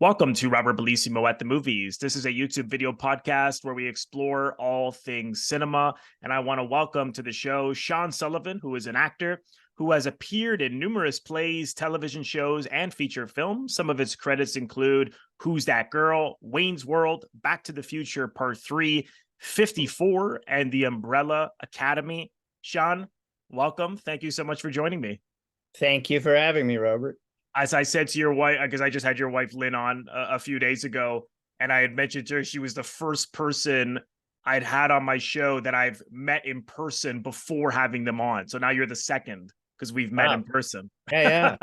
Welcome to Robert Bellissimo at the Movies. This is a YouTube video podcast where we explore all things cinema. And I want to welcome to the show Sean Sullivan, who is an actor who has appeared in numerous plays, television shows, and feature films. Some of his credits include Who's That Girl, Wayne's World, Back to the Future Part 3, 54, and The Umbrella Academy. Sean, welcome. Thank you so much for joining me. Thank you for having me, Robert. As I said to your wife, because I just had your wife Lynn on a few days ago, and I had mentioned to her she was the first person I'd had on my show that I've met in person before having them on. So now you're the second because we've met in person. Yeah.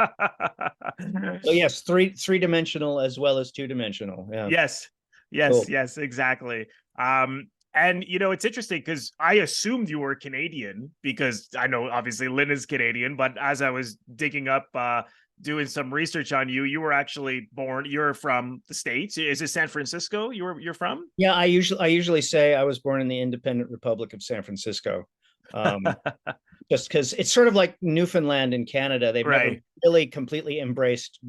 So yes, three-dimensional as well as two-dimensional. Yeah. Yes, Cool. exactly. And it's interesting because I assumed you were Canadian because I know obviously Lynn is Canadian, but as I was digging up doing some research on you, you were actually born, you're from the States. Is it San Francisco you're from? Yeah, I usually say I was born in the independent Republic of San Francisco. Just because it's sort of like Newfoundland in Canada. They've never really completely embraced,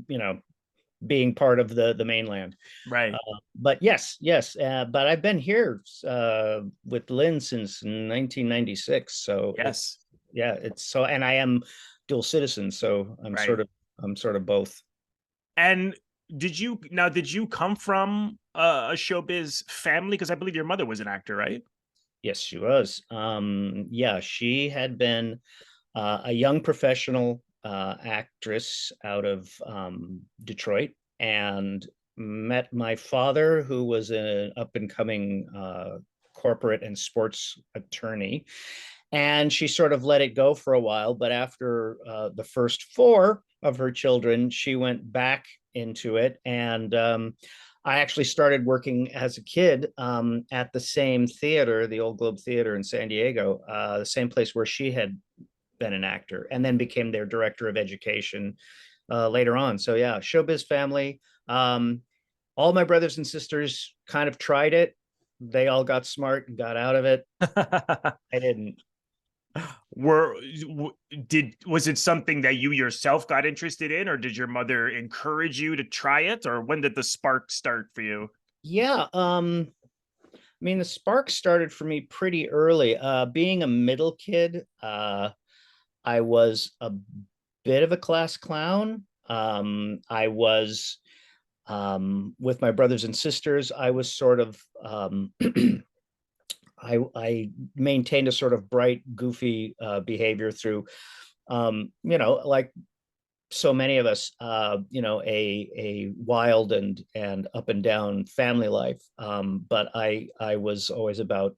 being part of the mainland. Right. But yes. But I've been here with Lynn since 1996. So yes. And I am dual citizen, so I'm sort of both. And did you come from a showbiz family? Because I believe your mother was an actor, right? Yes, she was. She had been a young professional actress out of Detroit, and met my father, who was an up-and-coming corporate and sports attorney. And she sort of let it go for a while, but after the first four of her children, she went back into it. And I actually started working as a kid at the same theater, the Old Globe Theater in San Diego, the same place where she had been an actor, and then became their director of education later on. So yeah, showbiz family. All my brothers and sisters kind of tried it. They all got smart and got out of it. I didn't. Was it something that you yourself got interested in, or did your mother encourage you to try it, or when did the spark start for you? Yeah, the spark started for me pretty early. Being a middle kid, I was a bit of a class clown. I was with my brothers and sisters, I was sort of I maintained a sort of bright, goofy behavior through, like so many of us, a wild and up and down family life. But I was always about,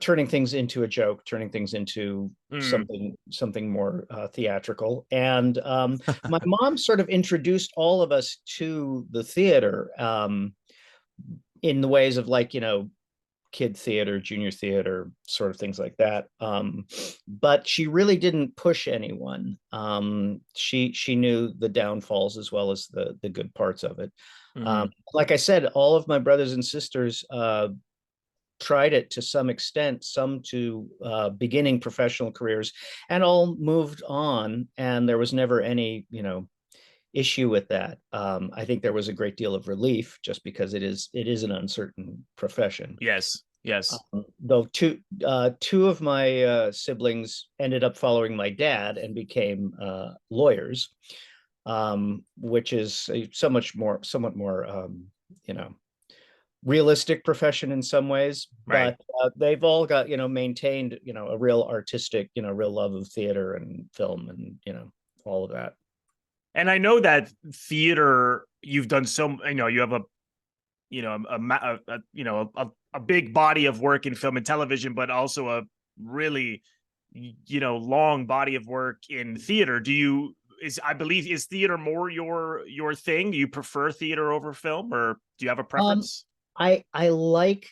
turning things into a joke, turning things into something more theatrical. And my mom sort of introduced all of us to the theater in the ways of, like, kid theater, junior theater, sort of things like that. But she really didn't push anyone. She knew the downfalls as well as the good parts of it. Like I said, all of my brothers and sisters tried it to some extent, some to beginning professional careers, and all moved on. And there was never any, issue with that. I think there was a great deal of relief, just because it is an uncertain profession. Yes. Though two of my siblings ended up following my dad and became lawyers, which is a somewhat more realistic profession in some ways. Right. But they've all got, maintained, a real artistic, real love of theater and film, and all of that. And I know that theater, you've done you have a big body of work in film and television, but also a really, long body of work in theater. Is theater more your thing? Do you prefer theater over film, or do you have a preference? I like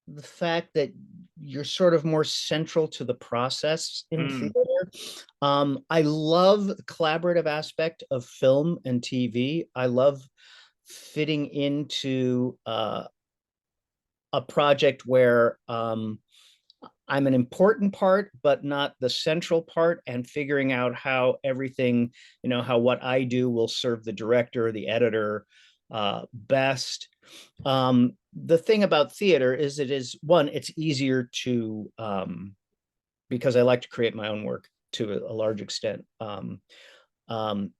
the fact that you're sort of more central to the process in theater. I love the collaborative aspect of film and TV. I love fitting into a project where I'm an important part, but not the central part, and figuring out how everything, how what I do will serve the director, the editor best. The thing about theater is it is one, it's easier to, because I like to create my own work to a large extent.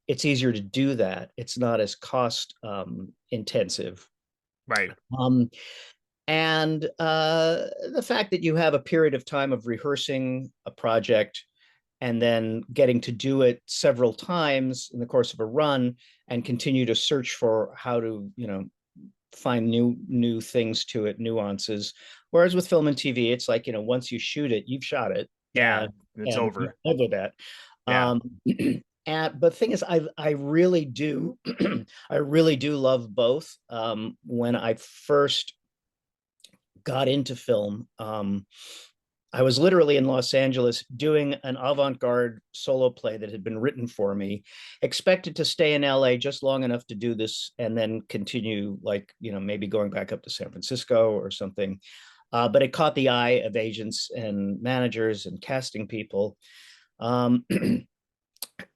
It's easier to do that. It's not as cost intensive. Right. And the fact that you have a period of time of rehearsing a project and then getting to do it several times in the course of a run and continue to search for how to, find new things to it, nuances. Whereas with film and TV, it's like, once you shoot it, you've shot it. Yeah, it's And over. over that. Yeah. But the thing is, I really do, I really do love both. When I first got into film, I was literally in Los Angeles doing an avant-garde solo play that had been written for me, expected to stay in LA just long enough to do this and then continue, like, maybe going back up to San Francisco or something. But it caught the eye of agents and managers and casting people.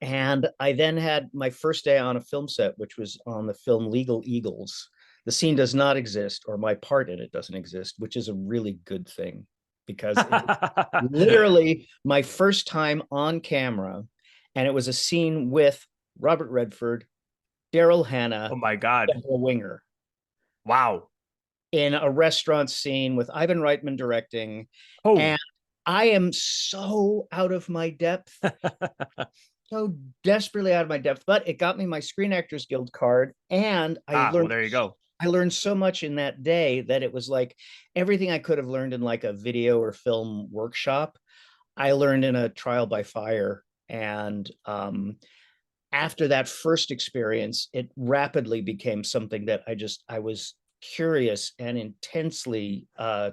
And I then had my first day on a film set, which was on the film Legal Eagles. The scene does not exist, or my part in it doesn't exist, which is a really good thing, because it was literally my first time on camera. And it was a scene with Robert Redford, Daryl Hannah, Oh my God. Deborah Winger, Wow. in a restaurant scene with Ivan Reitman directing. Oh. And I am so out of my depth, so desperately out of my depth, but it got me my Screen Actors Guild card. And Well, there you go. I learned so much in that day that it was like everything I could have learned in like a video or film workshop, I learned in a trial by fire. And after that first experience, it rapidly became something that I was curious and intensely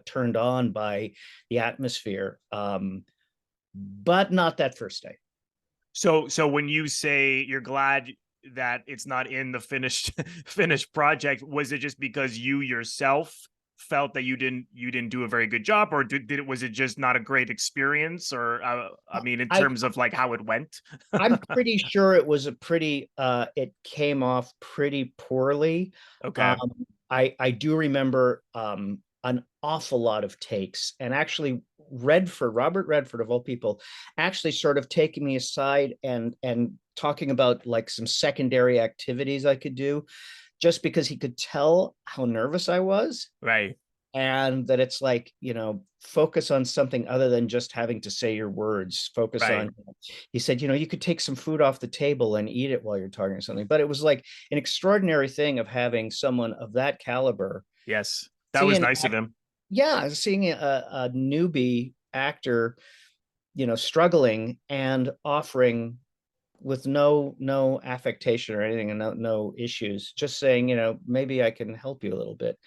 turned on by the atmosphere, but not that first day. So when you say you're glad that it's not in the finished finished project, was it just because you yourself felt that you didn't do a very good job, or was it just not a great experience, or I mean, in I terms of like how it went? I'm pretty sure it was a pretty it came off pretty poorly. Okay. Um, I do remember an awful lot of takes, and actually Robert Redford of all people, actually sort of taking me aside and talking about like some secondary activities I could do, just because he could tell how nervous I was. Right. And that it's like, focus on something other than just having to say your words. Focus Right. on, he said, you could take some food off the table and eat it while you're talking or something. But it was like an extraordinary thing of having someone of that caliber, Yes. That was seeing, nice of him. yeah, seeing a newbie actor, struggling and offering with no affectation or anything, and no issues, just saying, maybe I can help you a little bit,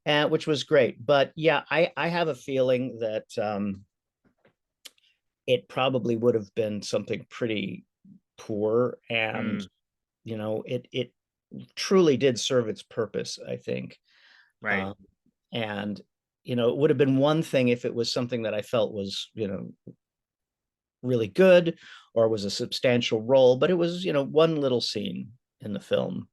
and which was great. But yeah, I have a feeling that it probably would have been something pretty poor, and Mm, it truly did serve its purpose, I think. right. um, and it would have been one thing if it was something that I felt was really good or was a substantial role, but it was one little scene in the film.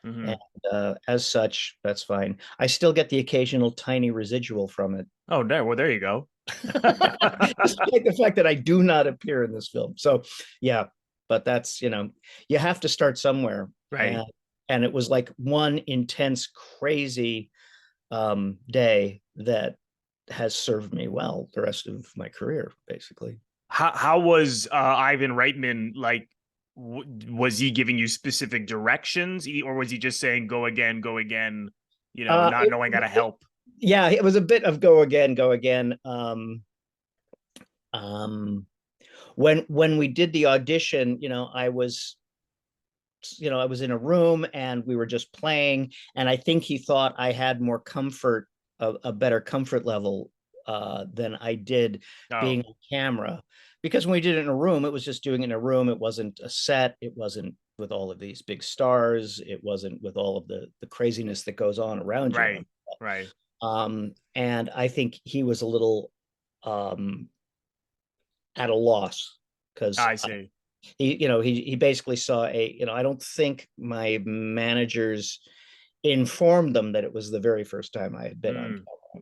And Hmm. as such, that's fine. I still get the occasional tiny residual from it, Oh, there you go. despite the fact that I do not appear in this film. So, yeah, but that's you have to start somewhere, Right. and it was like one intense, crazy day that has served me well the rest of my career, basically. How was Ivan Reitman like? Was he giving you specific directions, or was he just saying go again, go again? Uh, Not it, knowing how to it, help. yeah, it was a bit of go again, go again. Um, when we did the audition, I was in a room and we were just playing, and I think he thought I had more comfort, a better comfort level than I did Oh, being on camera. Because when we did it in a room, it was just doing it in a room. It wasn't a set. It wasn't with all of these big stars. It wasn't with all of the craziness that goes on around you. right, right. And I think he was a little um, at a loss, because I see. he basically saw I don't think my managers informed them that it was the very first time I had been on. Mm,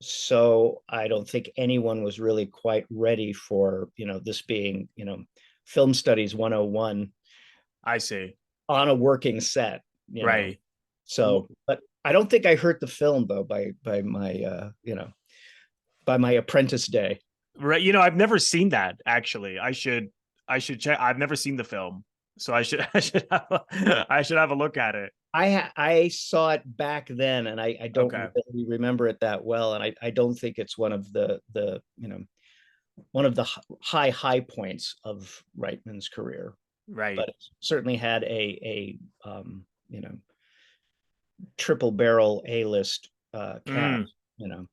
So I don't think anyone was really quite ready for, this being, film studies 101 I see. on a working set. Right. So, but I don't think I hurt the film though by my by my apprentice day. Right. I've never seen that actually. I should check. I've never seen the film. So I should I should have a look at it. I saw it back then, and I don't Okay. really remember it that well, and I don't think it's one of the one of the high points of Reitman's career, Right. but it certainly had a triple barrel A-list cast. Mm. You know,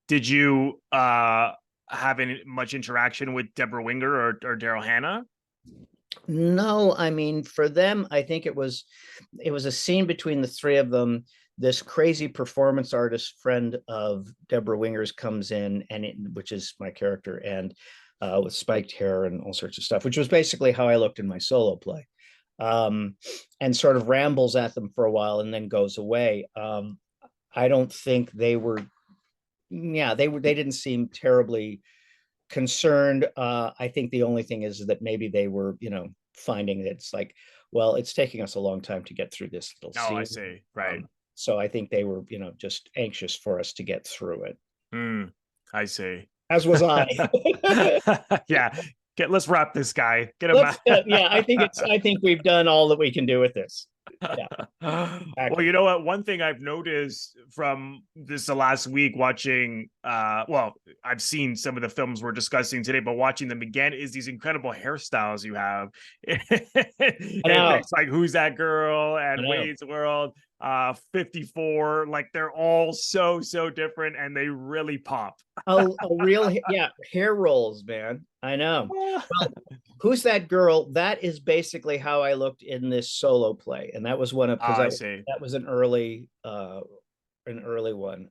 Did you have any much interaction with Deborah Winger or Daryl Hannah? no, I mean for them, I think it was a scene between the three of them. This crazy performance artist friend of Deborah Winger's comes in, which is my character, and with spiked hair and all sorts of stuff, which was basically how I looked in my solo play, um, and sort of rambles at them for a while and then goes away. I don't think they were, yeah, they didn't seem terribly concerned. I think the only thing is that maybe they were, finding that it's like, well, it's taking us a long time to get through this little Oh, I scene. see. Right. So I think they were, just anxious for us to get through it, Mm, I see. as was I. Yeah. Let's wrap this guy. Get him out. Yeah, I think we've done all that we can do with this. Yeah, Well, exactly. you know what? One thing I've noticed from the last week watching, well, I've seen some of the films we're discussing today, but watching them again is these incredible hairstyles you have. I know, It's like Who's That Girl I and know. Wayne's World, 54. Like they're all so different and they really pop. A real, yeah, hair rolls, man. I know. Well, Who's That Girl? That is basically how I looked in this solo play, and that was one of, because I that see. that was an early one.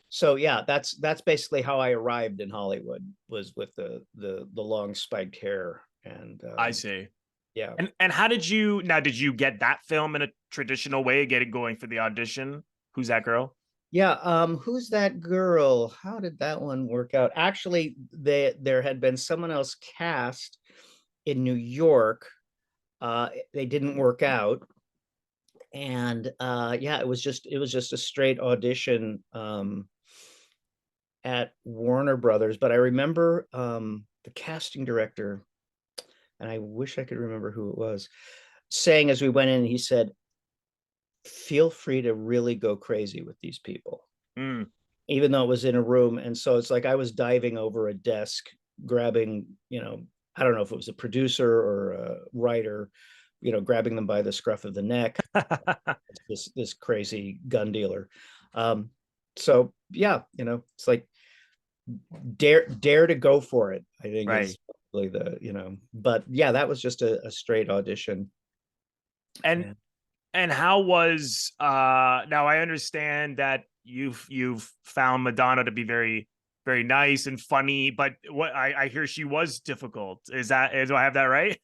So yeah, that's basically how I arrived in Hollywood, was with the long spiked hair, and I see. yeah. And how did you get that film in a traditional way, get it going for the audition? Who's That Girl? Yeah, Who's That Girl? How did that one work out? Actually, there had been someone else cast in New York. They didn't work out, and yeah, it was just a straight audition at Warner Brothers. But I remember the casting director, and I wish I could remember who it was, saying as we went in, he said, "Feel free to really go crazy with these people." Mm. Even though it was in a room. And so it's like I was diving over a desk, grabbing, I don't know if it was a producer or a writer, grabbing them by the scruff of the neck, this crazy gun dealer. So yeah, it's like dare to go for it, I think Right. is really but yeah, that was just a straight audition. And Yeah. and how was now I understand that you've found Madonna to be very nice and funny, but what I hear she was difficult. Do I have that right?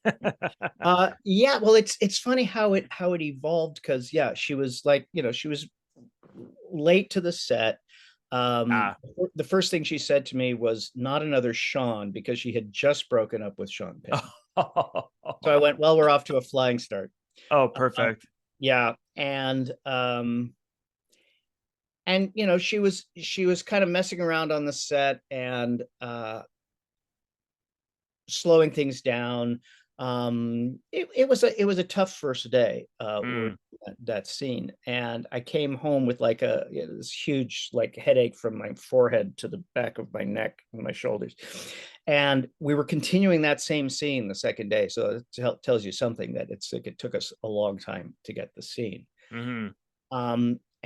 Yeah, well, it's funny how it evolved, because yeah, she was like, she was late to the set. Ah. The first thing she said to me was, "Not another Sean," because she had just broken up with Sean Penn. So I went, "Well, we're off to a flying start." Oh, Uh, perfect. yeah, and she was kind of messing around on the set, and slowing things down. It was a tough first day Mm. working that scene, and I came home with like this huge like headache from my forehead to the back of my neck and my shoulders, and we were continuing that same scene the second day. So it tells you something, that it's like it took us a long time to get the scene. Hmm.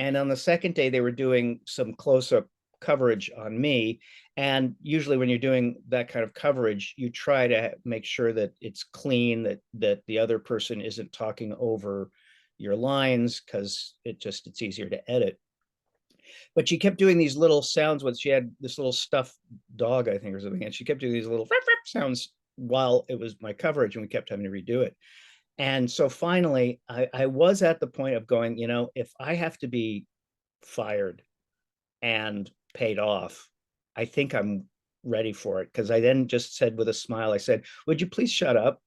And on the second day, they were doing some close-up coverage on me. And usually when you're doing that kind of coverage, you try to make sure that it's clean, that the other person isn't talking over your lines, because it's easier to edit. But she kept doing these little sounds with, she had this little stuffed dog, I think, or something, and she kept doing these little sounds while it was my coverage, and we kept having to redo it. And so finally, I was at the point of going, if I have to be fired and paid off, I think I'm ready for it. Because I then just said with a smile, I said, would you please shut up?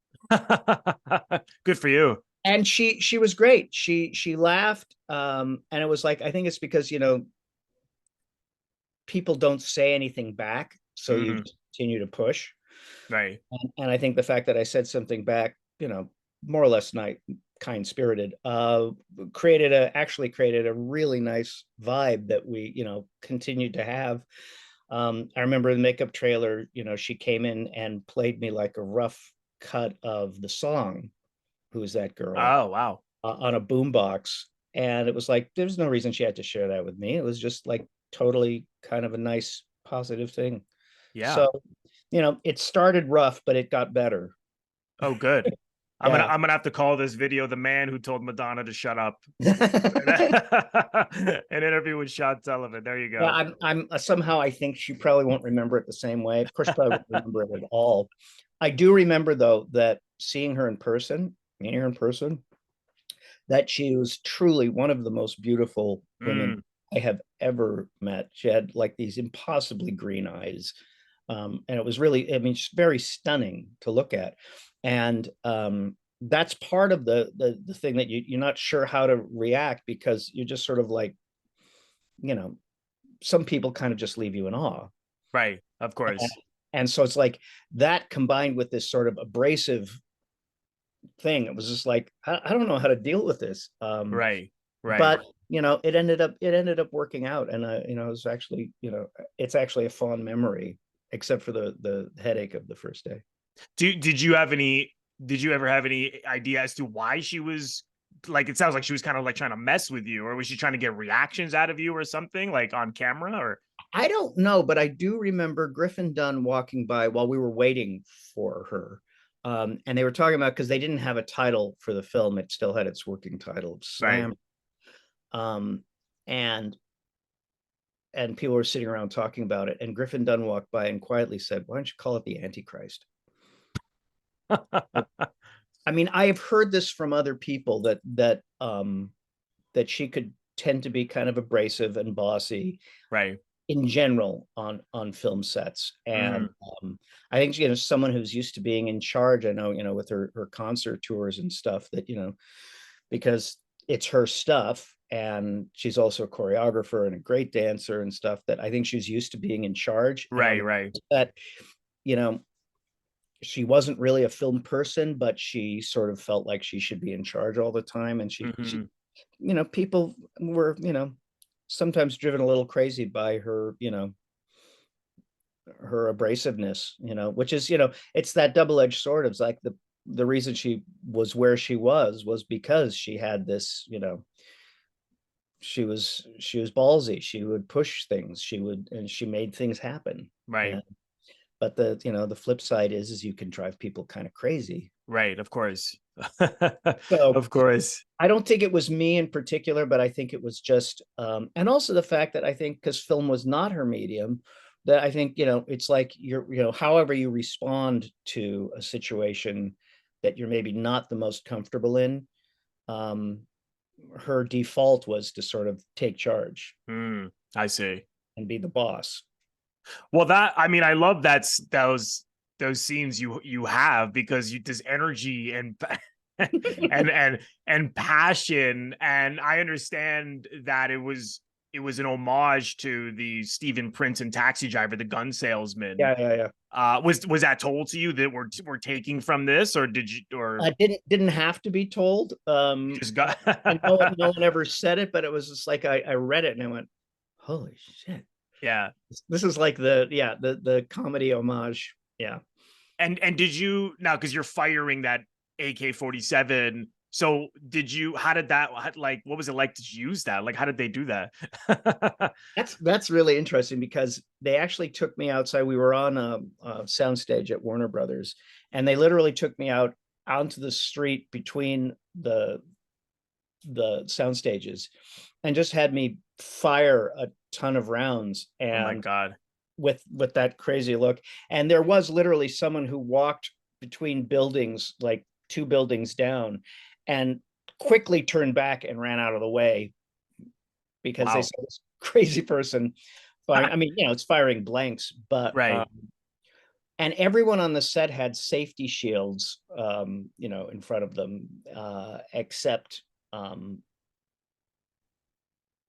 Good for you. And she was great. She laughed. And it was like, I think it's because, people don't say anything back. So you continue to push. Right. And I think the fact that I said something back, more or less kind spirited, actually created a really nice vibe that we, continued to have. I remember the makeup trailer, she came in and played me like a rough cut of the song, Who's That Girl? Oh, wow. On a boombox. And it was like, there's no reason she had to share that with me. It was just like totally kind of a nice, positive thing. Yeah. So, it started rough, but it got better. Oh, good. I'm Yeah. gonna have to call this video "The Man Who Told Madonna to Shut Up." An interview with Sean Sullivan. There you go. Yeah, I'm somehow I think she probably won't remember it the same way. Of course, she probably won't remember it at all. I do remember though that meeting her in person, that she was truly one of the most beautiful women I have ever met. She had like these impossibly green eyes. And it was really, I mean, just very stunning to look at. And that's part of the thing that you're not sure how to react, because you're just sort of like, some people kind of just leave you in awe. Right. Of course. And so it's like that combined with this sort of abrasive thing, it was just like, I don't know how to deal with this. Right. But it ended up working out. And it was actually, it's actually a fond memory, except for the headache of the first day. Did you ever have any idea as to why she was like, it sounds like she was kind of like trying to mess with you, or was she trying to get reactions out of you or something, like on camera? Or I don't know, but I do remember Griffin Dunne walking by while we were waiting for her. And they were talking about, because they didn't have a title for the film, it still had its working title of Slam. Right. And people were sitting around talking about it, and Griffin Dunne walked by and quietly said, why don't you call it the Antichrist? I mean, I have heard this from other people that she could tend to be kind of abrasive and bossy, right, in general on film sets. And I think, someone who's used to being in charge, I know, with her concert tours and stuff, that, because it's her stuff, and she's also a choreographer and a great dancer and stuff, that I think she's used to being in charge. Right. That, she wasn't really a film person, but she sort of felt like she should be in charge all the time. And she people were, sometimes driven a little crazy by her, her abrasiveness, which is, it's that double-edged sword. It's like the reason she was where she was because she had this, she was ballsy. She would push things. And she made things happen. Right. But the flip side is you can drive people kind of crazy. Right. Of course. So, of course. I don't think it was me in particular, but I think it was just, and also the fact that I think, because film was not her medium, that I think, it's like however you respond to a situation that you're maybe not the most comfortable in, her default was to sort of take charge. I see. And be the boss. Well, I love those scenes you have, because there's energy and and passion, and I understand that it was an homage to the Stephen Prince and Taxi Driver, the gun salesman. Yeah. Was that told to you that we're taking from this, or did you, or I didn't have to be told? Just got no one ever said it, but it was just like I read it and I went, holy shit. Yeah. This is like the comedy homage. Yeah. And did you, now, because you're firing that AK-47, so how did that, like, what was it like to use that? Like, how did they do that? That's really interesting, because they actually took me outside. We were on a soundstage at Warner Brothers, and they literally took me out onto the street between the sound stages and just had me fire a ton of rounds, Oh my and God. with that crazy look. And there was literally someone who walked between buildings, like two buildings down, and quickly turned back and ran out of the way because they Wow. saw this crazy person firing. I mean, it's firing blanks, but Right. and everyone on the set had safety shields, in front of them, except,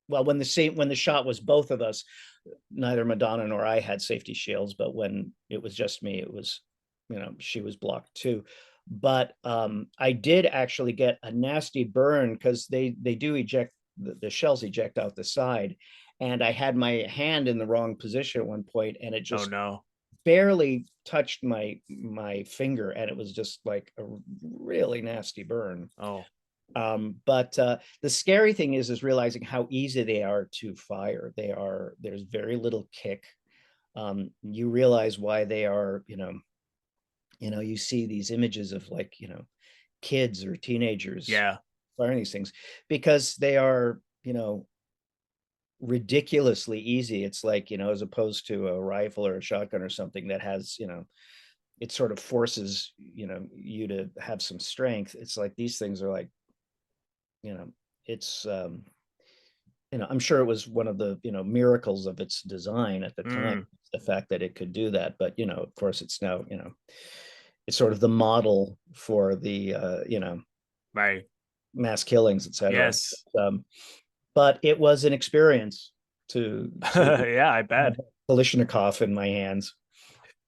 well, when the shot was both of us, neither Madonna nor I had safety shields, but when it was just me, it was, she was blocked too. But I did actually get a nasty burn because they do eject, the shells eject out the side, and I had my hand in the wrong position at one point, and it Oh just no. barely touched my finger, and it was just like a really nasty burn. Oh. But the scary thing is realizing how easy they are to fire. There's very little kick. You realize why they are, you see these images of, like, kids or teenagers Yeah. firing these things because they are, ridiculously easy. It's like, as opposed to a rifle or a shotgun or something that has, it sort of forces, you to have some strength. It's like these things are like, it's, I'm sure it was one of the, miracles of its design at the time, Mm, the fact that it could do that. But, of course, it's now, it's sort of the model for the, right. mass killings, etc. Yes. But it was an experience to Yeah, I have bet. Kalishnikov in my hands.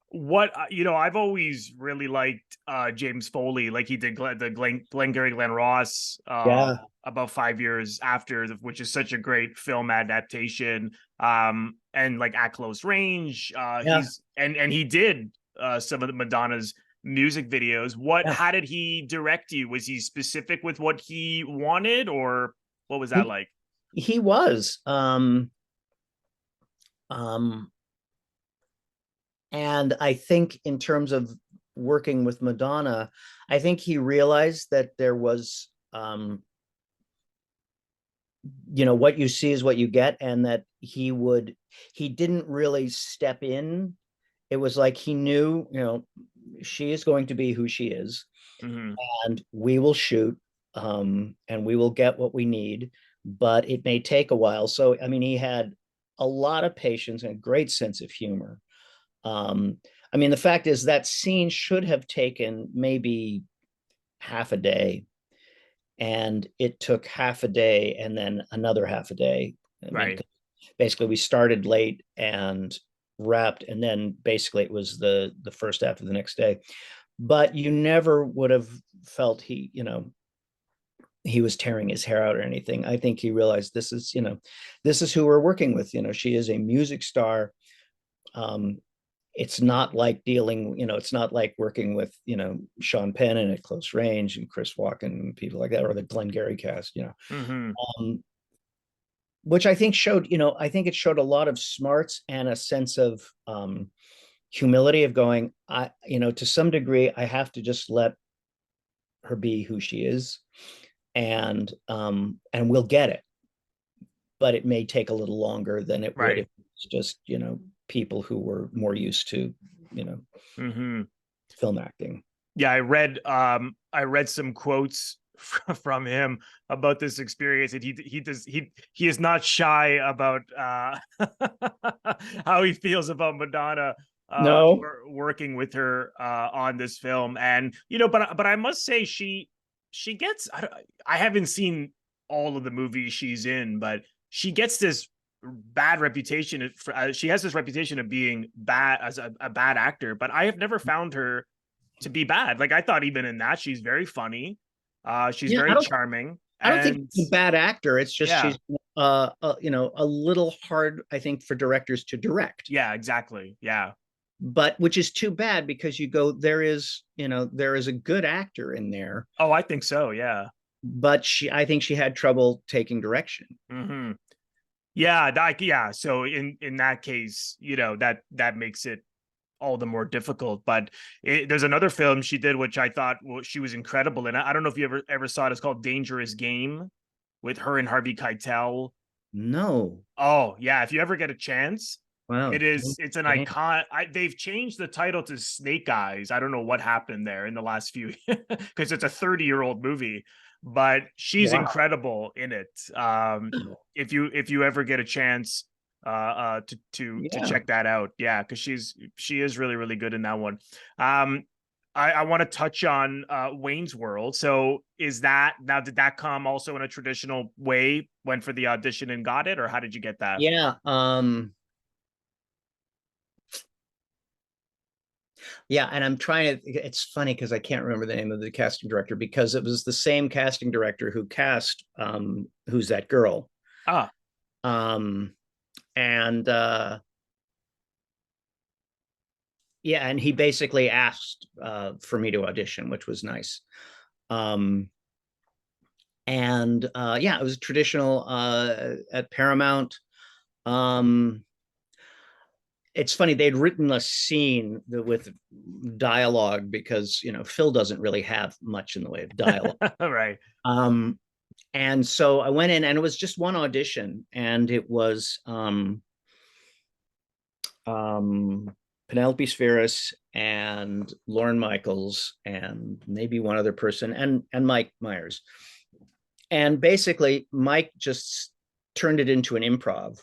What I've always really liked James Foley, like he did the Glengarry Glen Ross Yeah, about 5 years after, which is such a great film adaptation. And like At Close Range, yeah, and he did some of the Madonna's music videos. What yeah. How did he direct you? Was he specific with what he wanted, or what was that He like? he was. Um, and I think in terms of working with Madonna, I think he realized that there was, what you see is what you get, and that he didn't really step in. It was like he knew, she is going to be who she is, Hmm. and we will shoot, and we will get what we need, but it may take a while. So, I mean, he had a lot of patience and a great sense of humor. Um, I mean, the fact is that scene should have taken maybe half a day, and it took half a day and then another half a day. I mean, Right. basically, we started late and wrapped, and then basically it was the first half of the next day. But you never would have felt he was tearing his hair out or anything. I think he realized this is who we're working with. She is a music star. Um, it's not like it's not like working with, Sean Penn and At Close Range and Chris Walken and people like that, or the Glengarry cast, Hmm. um, which I think showed, I think it showed a lot of smarts and a sense of, humility of going, to some degree, I have to just let her be who she is, and we'll get it, but it may take a little longer than it would Right. if it's just, people who were more used to, you know Hmm. film acting. Yeah, I read some quotes from him about this experience, and he is not shy about how he feels about Madonna No. working with her on this film. And but I must say she gets, I haven't seen all of the movies she's in, but she gets this bad reputation for, she has this reputation of being bad as a bad actor, but I have never found her to be bad. Like I thought even in that she's very funny. She's Yeah, very charming. I don't think And she's a bad actor. It's just yeah, she's, a little hard, I think, for directors to direct. yeah, exactly. Yeah. But which is too bad, because you go, there is a good actor in there, Oh, I think so. Yeah. but I think she had trouble taking direction. Hmm. Yeah, yeah. So in that case, that makes it all the more difficult. But there's another film she did which I thought, well, she was incredible in. I don't know if you ever saw it. It's called Dangerous Game, with her and Harvey Keitel. No. Oh yeah, if you ever get a chance, Wow. it's an icon. They've changed the title to Snake Eyes. I don't know what happened there in the last few because it's a 30-year-old movie, but she's Wow. incredible in it. If you ever get a chance to Yeah. check that out, yeah, because she is really really good in that one. Um, I want to touch on Wayne's World. So is that now, did that come also in a traditional way, went for the audition and got it, or how did you get that? Yeah. Yeah, and I'm trying to, it's funny because I can't remember the name of the casting director, because it was the same casting director who cast Who's That Girl? Ah, Um and yeah, and he basically asked for me to audition, which was nice. Um and yeah, it was traditional at Paramount. Um it's funny, they'd written a scene with dialogue because Phil doesn't really have much in the way of dialogue. right. um and so I went in, and it was just one audition, and it was Penelope Spheeris and Lauren Michaels and maybe one other person, and Mike Myers. And basically Mike just turned it into an improv,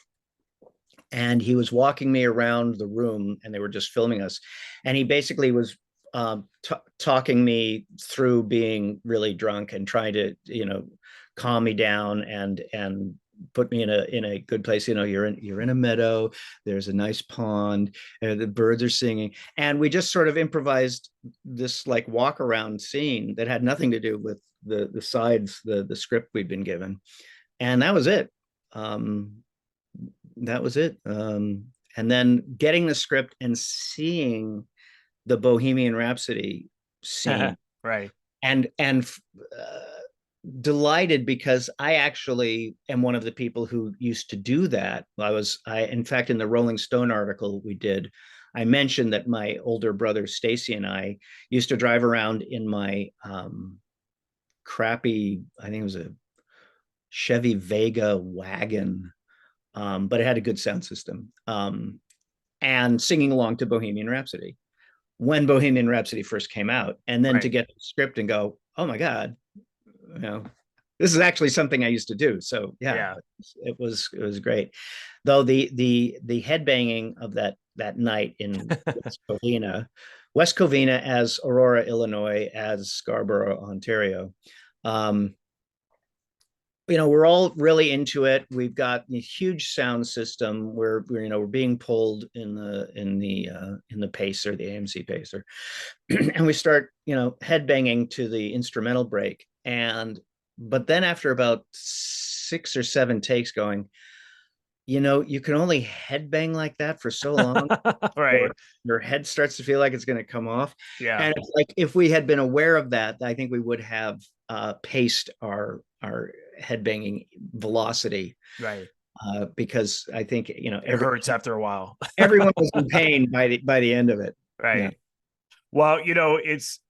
and he was walking me around the room, and they were just filming us, and he basically was talking me through being really drunk and trying to calm me down and put me in a good place. You're in a meadow, there's a nice pond, and the birds are singing, and we just sort of improvised this like walk around scene that had nothing to do with the sides, the script we'd been given, and that was it. um that was it. And then getting the script and seeing the Bohemian Rhapsody scene, right. and uh, delighted, because I actually am one of the people who used to do that. I in fact, in the Rolling Stone article we did, I mentioned that my older brother Stacy and I used to drive around in my crappy, I think it was a Chevy Vega wagon, but it had a good sound system, and singing along to Bohemian Rhapsody when Bohemian Rhapsody first came out, and then to Right. get the script and go, oh my god, you know, this is actually something I used to do. So yeah, Yeah. it was great. Though the headbanging of that night in West Covina as Aurora, Illinois, as Scarborough, Ontario. Um, we're all really into it. We've got a huge sound system. We're being pulled in the pacer, the AMC pacer, and we start headbanging to the instrumental break. But then after about 6 or 7 takes going, you can only headbang like that for so long, or right. your head starts to feel like it's going to come off. Yeah. And it's like, if we had been aware of that, I think we would have paced our headbanging velocity, Right. because I think It hurts after a while. everyone was in pain by the end of it. Yeah. right. Well, it's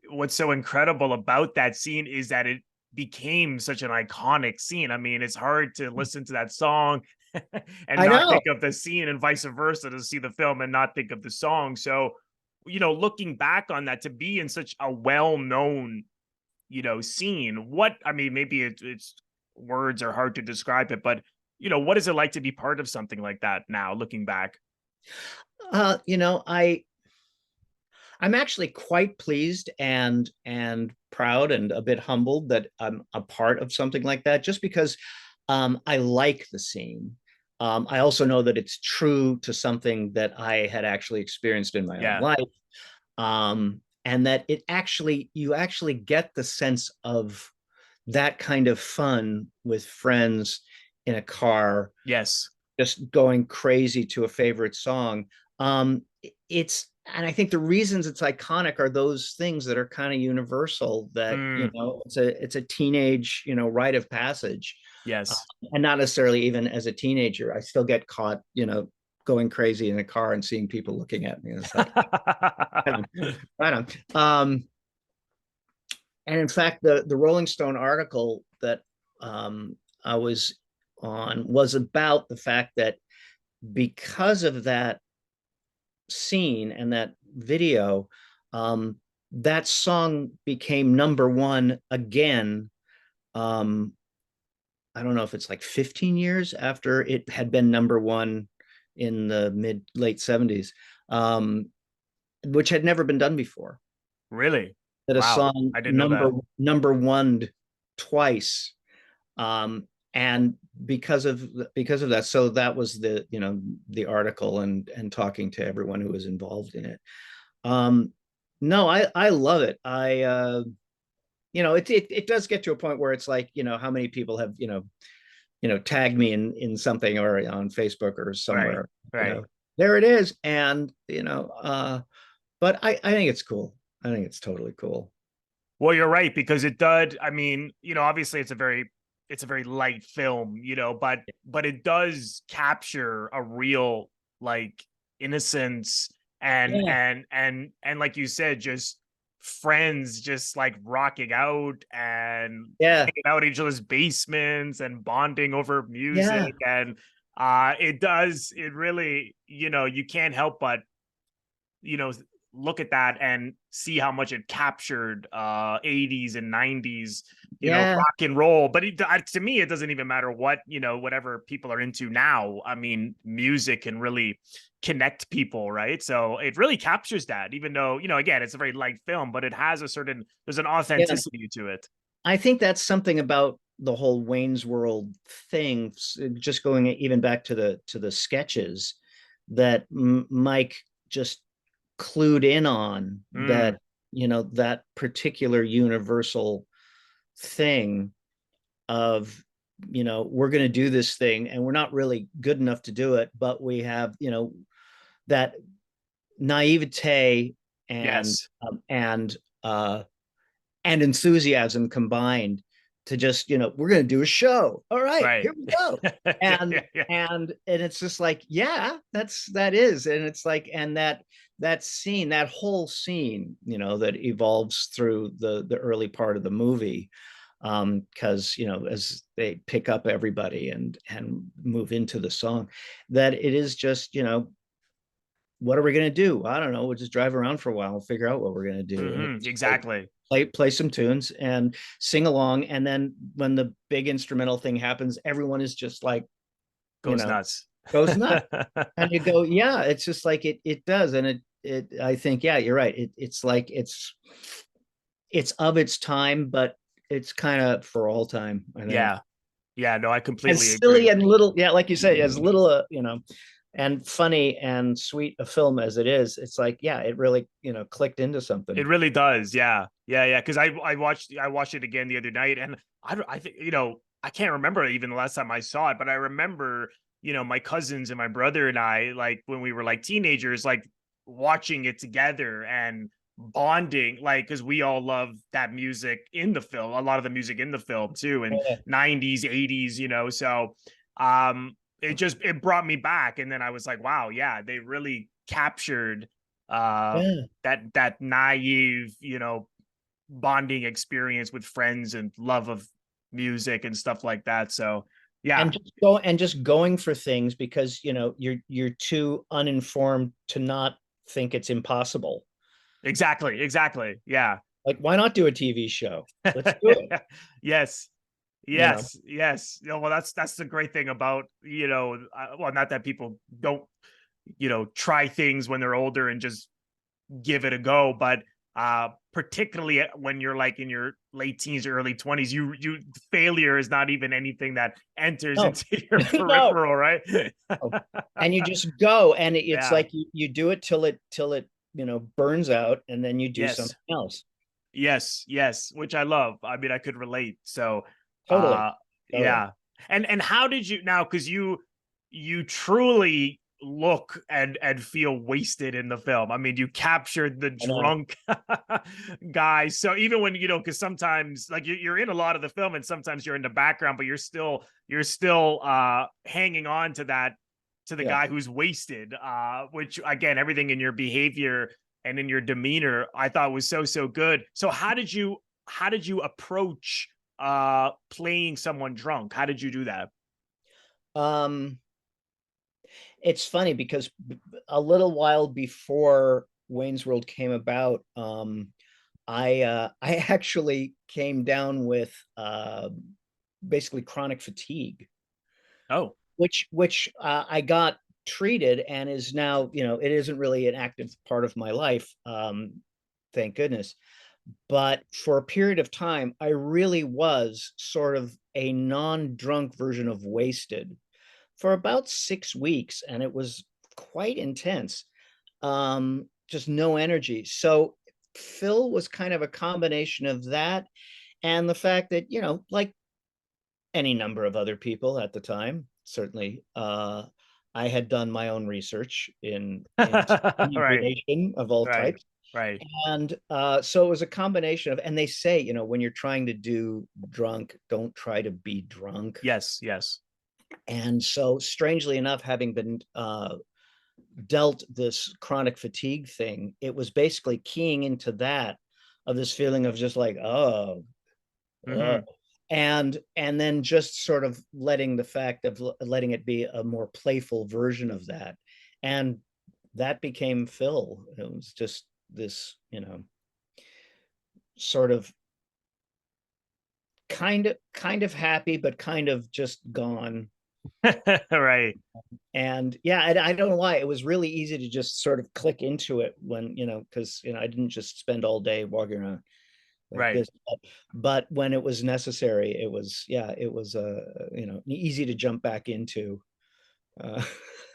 what's so incredible about that scene is that it became such an iconic scene. I mean, it's hard to listen to that song and I not know. think of the scene, and vice versa, to see the film and not think of the song. So, looking back on that, to be in such a well-known, scene, what, I mean, maybe it's words are hard to describe it, but what is it like to be part of something like that now, looking back? uh you know i I'm actually quite pleased and proud and a bit humbled that I'm a part of something like that, just because I like the scene. I also know that it's true to something that I had actually experienced in my own Yeah. life, and that you actually get the sense of that kind of fun with friends in a car, Yes. just going crazy to a favorite song. It's and I think the reasons it's iconic are those things that are kind of universal. That Mm, it's a teenage rite of passage, uh, yes. and not necessarily even as a teenager. I still get caught going crazy in a car and seeing people looking at me. And it's like, right on, right on. And in fact, the Rolling Stone article that I was on was about the fact that because of that scene and that video, that song became number one again. I don't know if it's like 15 years after it had been number one in the mid late 70s, which had never been done before. Really? That a Wow. song I didn't know that. number one twice, and because of that, so that was the the article and talking to everyone who was involved in it. No, I love it. It does get to a point where it's like, how many people have tagged me in something or on Facebook or Right. somewhere, Right. there it is. And but I think it's cool. I think it's totally cool. Well, you're right, because it does. I mean, obviously it's a very light film, but it does capture a real, like, innocence and Yeah, like you said, just friends just like rocking out and yeah, hanging out in each other's basements and bonding over yeah, music. And it really, you can't help but you know look at that and see how much it captured 80s and 90s yeah, rock and roll. But to me, it doesn't even matter what, whatever people are into now. I mean, music can really connect people, right? So it really captures that, even though, again, it's a very light film, but it has there's an yeah. authenticity to it. I think that's something about the whole Wayne's World thing, just going even back to the sketches that Mike just clued in on, Mm, that that particular universal thing of, we're going to do this thing and we're not really good enough to do it, but we have that naivete and yes. uh and enthusiasm combined to just, we're going to do a show, all right, Right. here we go. Yeah, and yeah, yeah. and it's just like, yeah, that is. And it's like, and that scene, that whole scene, that evolves through the early part of the movie, because as they pick up everybody and move into the song, that it is just, what are we going to do? I don't know. We'll just drive around for a while and figure out what we're going to do. And it's like, Exactly. play some tunes and sing along. And then when the big instrumental thing happens, everyone is just like, you Goes know, nuts. goes nuts. And you go, yeah, it's just like it does. And it I think, yeah, you're right. It's like it's of its time, but it's kind of for all time, I think. Yeah. Yeah, no, I As completely silly agree. and little, yeah, like you say, as little, and funny and sweet a film as it is, it's like, yeah, it really, clicked into It something. really does. Yeah. Yeah, yeah, cuz I watched it again the other night, and I think, I can't remember even the last time I saw it, but I remember, my cousins and my brother and I, like, when we were like teenagers, like, watching it together and bonding, like, cuz we all love that music in the film, a lot of the music in the film too, and Yeah, 90s, 80s, so it brought me back, and then I was like, wow, yeah, they really captured uh yeah. that naive, bonding experience with friends and love of music and stuff like that. So yeah, And just going for things because you're too uninformed to not think it's impossible. exactly, exactly. Yeah. Like, why not do a TV show? Let's do it. Yes. You know, Yes, yes. Well, that's the great thing about, well, not that people don't, try things when they're older and just give it a go, but particularly when you're like in your late teens or early 20s, you failure is not even anything that enters no, into your no. peripheral, right? And you just go, and it's Yeah. like you do it till it burns out, and then you do Yes. something else. Yes, yes, which I love. I mean, I could relate. So, Totally, uh totally. yeah. And how did you now, cuz you truly look and feel wasted in the film. I mean, you captured the I know. drunk guy. So even when, cuz sometimes, like, you're in a lot of the film and sometimes you're in the background, but you're still hanging on to that, to the Yeah. guy who's wasted, which, again, everything in your behavior and in your demeanor, I thought was so good. So how did you approach playing someone drunk? How did you do that? Um, it's funny because a little while before Wayne's World came about, I actually came down with basically chronic fatigue, Oh. which I got treated and is now, it isn't really an active part of my life, thank goodness. But for a period of time, I really was sort of a non-drunk version of wasted for about 6 weeks, and it was quite intense. Just no energy. So Phil was kind of a combination of that and the fact that, like any number of other people at the time, certainly, I had done my own research in Right. inebriation of all Right. types. Right. And so it was a combination of, and they say, when you're trying to do drunk, don't try to be drunk. Yes. Yes. And so, strangely enough, having been dealt this chronic fatigue thing, it was basically keying into that, of this feeling of just like, oh, Hmm. and then just sort of letting the fact of letting it be a more playful version of that, and that became Phil. It was just this, sort of kind of happy, but kind of just gone. Right. And yeah, I don't know why it was really easy to just sort of click into it when, because I didn't just spend all day walking around like Right. this, but when it was necessary, it was, yeah, it was easy to jump back into. uh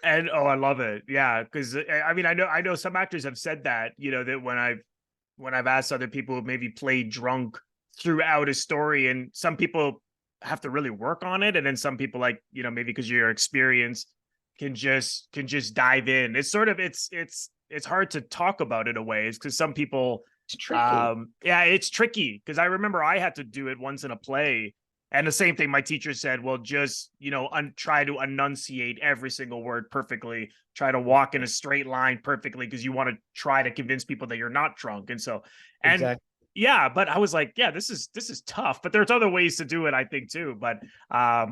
And oh, I love it. Yeah, because I mean, I know some actors have said that, that when I've asked other people who maybe played drunk throughout a story, and some people have to really work on it, and then some people, like, maybe because your experience can just dive in. It's sort of it's hard to talk about in a way. It's because some people, it's tricky. yeah, it's tricky because I remember I had to do it once in a play. And the same thing, my teacher said, well, just, try to enunciate every single word perfectly. Try to walk in a straight line perfectly because you want to try to convince people that you're not drunk. And so, and Exactly. yeah, but I was like, yeah, this is tough. But there's other ways to do it, I think, too. But Yeah,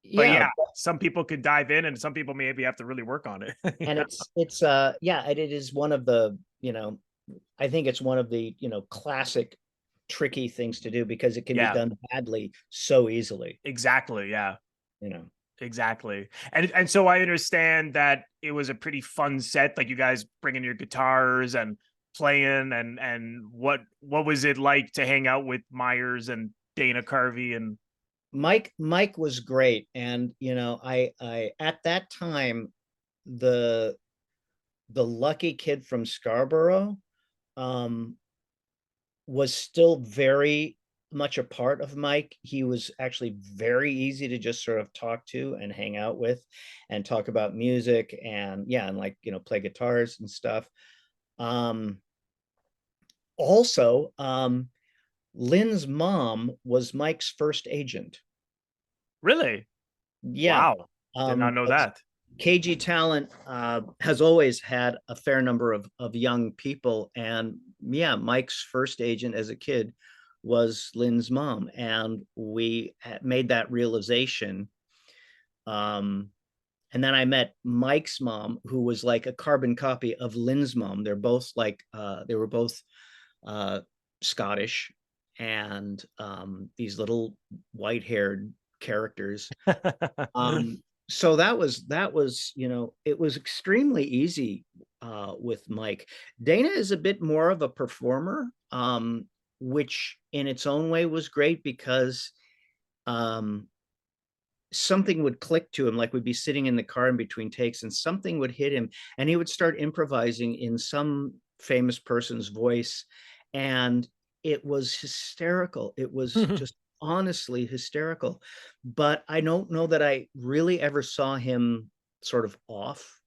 yeah, some people could dive in, and some people maybe have to really work on it. and it's yeah, and it is one of the, I think it's one of the, classic tricky things to do, because it can be Yeah, done badly so easily, exactly. Yeah. you know. Exactly. And so I understand that it was a pretty fun set, like you guys bringing your guitars and playing, and what was it like to hang out with Myers and Dana Carvey and Mike was great, and I at that time, the lucky kid from Scarborough, um was still very much a part of Mike. He was actually very easy to just sort of talk to and hang out with and talk about music, and yeah, and like, play guitars and stuff. Um Also, Lynn's mom was Mike's first agent. really? Yeah. Wow. Did not know that. KG Talent has always had a fair number of young people. And yeah, Mike's first agent as a kid was Lynn's mom. And we made that realization. Um, and then I met Mike's mom, who was like a carbon copy of Lynn's mom. They're both like, they were both uh, Scottish, and these little white haired characters. So that was, it was extremely easy with Mike. Dana is a bit more of a performer, which in its own way was great, because um, something would click to him, like we'd be sitting in the car in between takes and something would hit him, and he would start improvising in some famous person's voice, and it was hysterical. It was just honestly hysterical. But I don't know that I really ever saw him sort of off.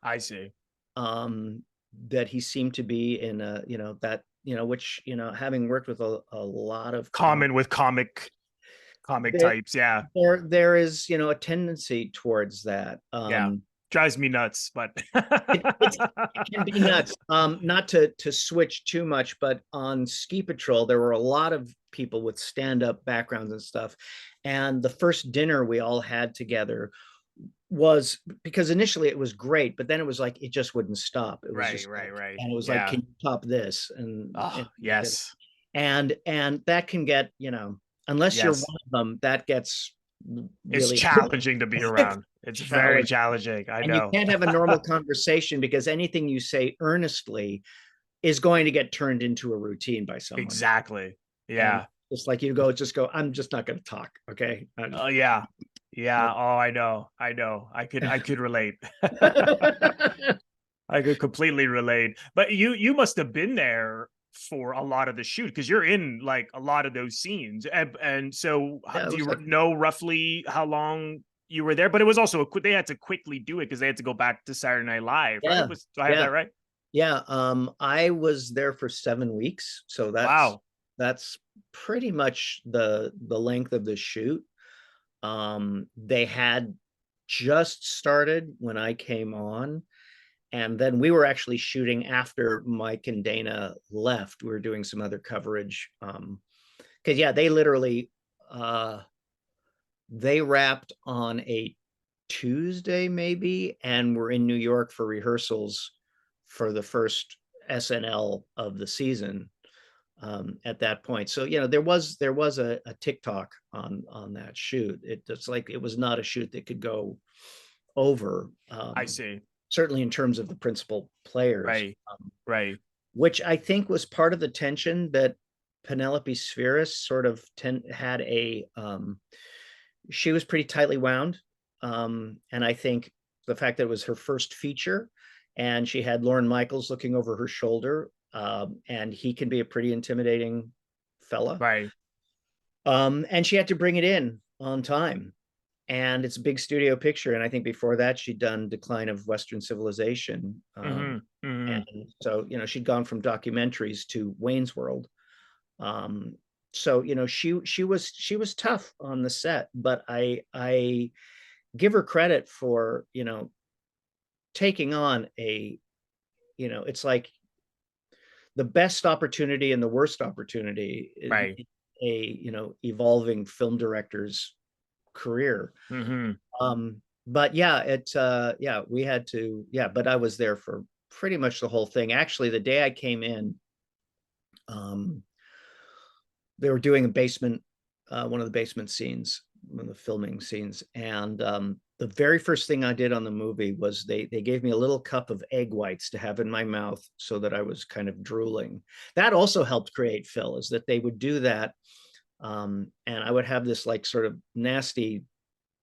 I see. um that he seemed to be in a, that, which, having worked with a lot of Common with comic there types. Yeah. there is, a tendency towards that. Yeah. Drives me nuts, but It can be nuts. Not to switch too much, but on Ski Patrol, there were a lot of people with stand-up backgrounds and stuff. And the first dinner we all had together was because initially it was great, but then it was like it just wouldn't stop. It was Right, just right, like, right. and it was like, Yeah. can you top this? Oh, yes. And that can get, unless you're Yes. one of them, that gets It's really challenging to be around. It's very challenging. challenging. I And you know. can't have a normal conversation because anything you say earnestly is going to get turned into a routine by someone. Exactly. And Yeah. just like just go, I'm just not going to talk. Okay. Oh, yeah. Yeah. Oh, I know. I know. I could relate. I could completely relate. But you must have been there for a lot of the shoot because you're in like a lot of those scenes. And so Yeah, it do was you like, know roughly how long you were there? But it was also they had to quickly do it because they had to go back to Saturday Night Live, right? yeah, Do I have yeah, that right? yeah. I was there for 7 weeks, so Wow. that's pretty much the length of the shoot. They had just started when I came on, and then we were actually shooting after Mike and Dana left. We were doing some other coverage. Because yeah, they literally they wrapped on a Tuesday maybe, and we're in New York for rehearsals for the first SNL of the season at that point. So there was a TikTok on that shoot. It's like it was not a shoot that could go over. I see. Certainly in terms of the principal players, Right. Right. which I think was part of the tension that Penelope Spheeris sort of had a she was pretty tightly wound. And I think the fact that it was her first feature and she had Lorne Michaels looking over her shoulder, and he can be a pretty intimidating fella. Right. And she had to bring it in on time. And it's a big studio picture. And I think before that, she'd done Decline of Western Civilization. Hmm. Hmm. And so, she'd gone from documentaries to Wayne's World. Um, so, she was tough on the set, but I give her credit for, taking on it's like the best opportunity and the worst opportunity in Right. a, evolving film director's career. Hmm. But yeah, yeah, we had to, yeah, but I was there for pretty much the whole thing. Actually, the day I came in, um, they were doing one of the basement scenes, one of the filming scenes. And the very first thing I did on the movie was they gave me a little cup of egg whites to have in my mouth so that I was kind of drooling. That also helped create Phil, is that they would do that. And I would have this like sort of nasty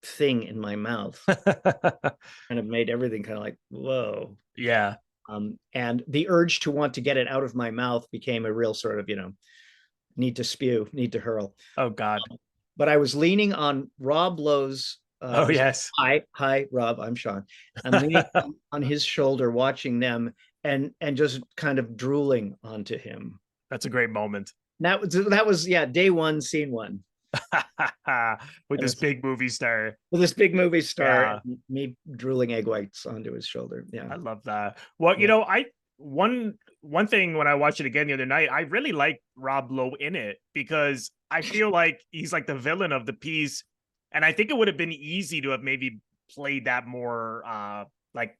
thing in my mouth, kind of made everything kind of like, whoa. Yeah. And the urge to want to get it out of my mouth became a real sort of, need to spew, need to hurl. Oh God. But I was leaning on Rob Lowe's. Oh yes. Hi, Rob. I'm Sean. I'm leaning on his shoulder, watching them, and just kind of drooling onto him. That's a great moment. That was yeah, day one, scene one. With this big movie star. With this big movie star, Yeah. and me drooling egg whites onto his shoulder. Yeah, I love that. Well, yeah. I one thing when I watched it again the other night, I really like Rob Lowe in it because I feel like he's like the villain of the piece, and I think it would have been easy to have maybe played that more like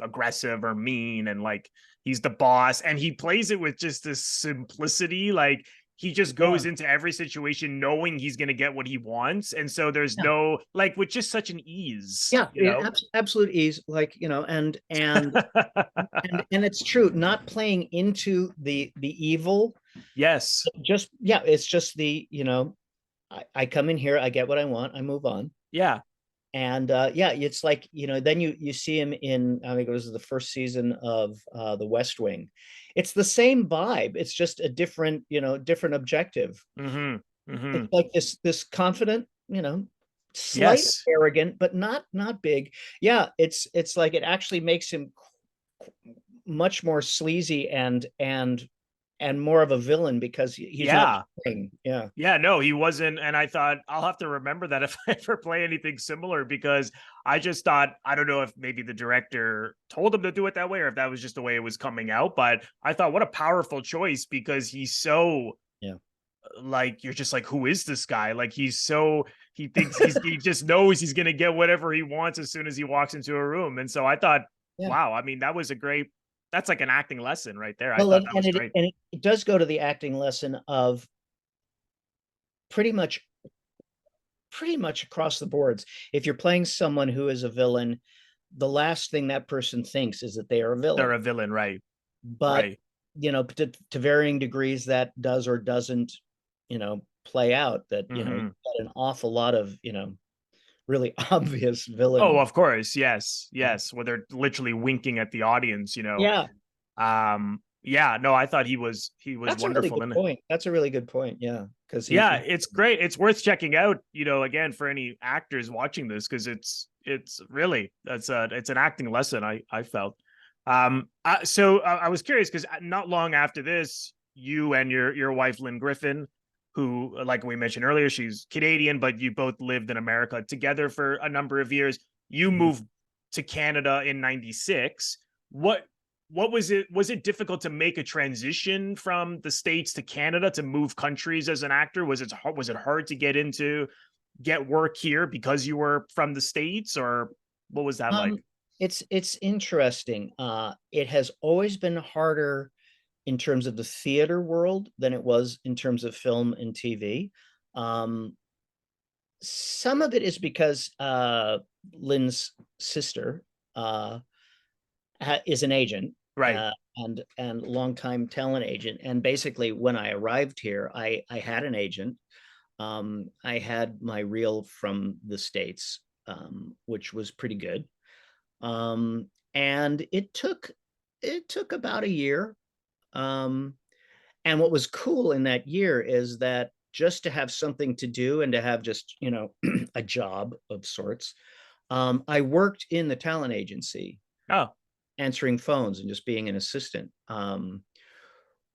aggressive or mean, and like he's the boss, and he plays it with just this simplicity, like he just goes into every situation knowing he's going to get what he wants, and so there's no like with just such an ease. Yeah, absolute ease, like and it's true, not playing into the evil. Yes. Just yeah, it's just I come in here, I get what I want, I move on. Yeah. And yeah, it's like, then you see him in, I think it was the first season of the West Wing. It's the same vibe, it's just a different objective. Mm-hmm. Mm-hmm. It's like this confident, slight Yes. arrogant, but not big. Yeah, it's like it actually makes him much more sleazy and more of a villain because he's not playing. Yeah. Yeah, no, he wasn't. And I thought I'll have to remember that if I ever play anything similar, because I just thought, I don't know if maybe the director told him to do it that way or if that was just the way it was coming out. But I thought, what a powerful choice, because he's so Yeah. like you're just like, who is this guy? Like he thinks he just knows he's gonna get whatever he wants as soon as he walks into a room. And so I thought, Yeah. wow, I mean, that's like an acting lesson right there. I Well, thought that was great. and it does go to the acting lesson of pretty much across the boards. If you're playing someone who is a villain, the last thing that person thinks is that they are a They're villain. a villain, right? But Right. to varying degrees, that does or doesn't, play out. That you Hmm. got an awful lot of really obvious Oh, villain. of course. Yes. Yes. Where they're literally winking at the audience, you know. Yeah, Yeah, no, I thought he was that's a really wonderful good in it. point. That's a really good point. Yeah, because Yeah, it's great. It's worth checking out, you know, again for any actors watching this because it's really it's an acting lesson I felt. I was curious because not long after this, you and your wife Lynn Griffin, who like we mentioned earlier, she's Canadian, but you both lived in America together for a number of years. You moved to Canada in '96. What what was it difficult to make a transition from the States to Canada to move countries as an actor? Was it hard to get work here because you were from the States, or what was that like? Um, it's interesting. It has always been harder in terms of the theater world than it was in terms of film and TV. Um, some of it is because Lynn's sister uh, is an agent, Right. and longtime talent agent. And basically, when I arrived here, I had an agent. I had my reel from the States, which was pretty good. And it took about a year. Um, and what was cool in that year is that just to have something to do and to have just a job of sorts, I worked in the talent agency, Oh. answering phones and just being an assistant,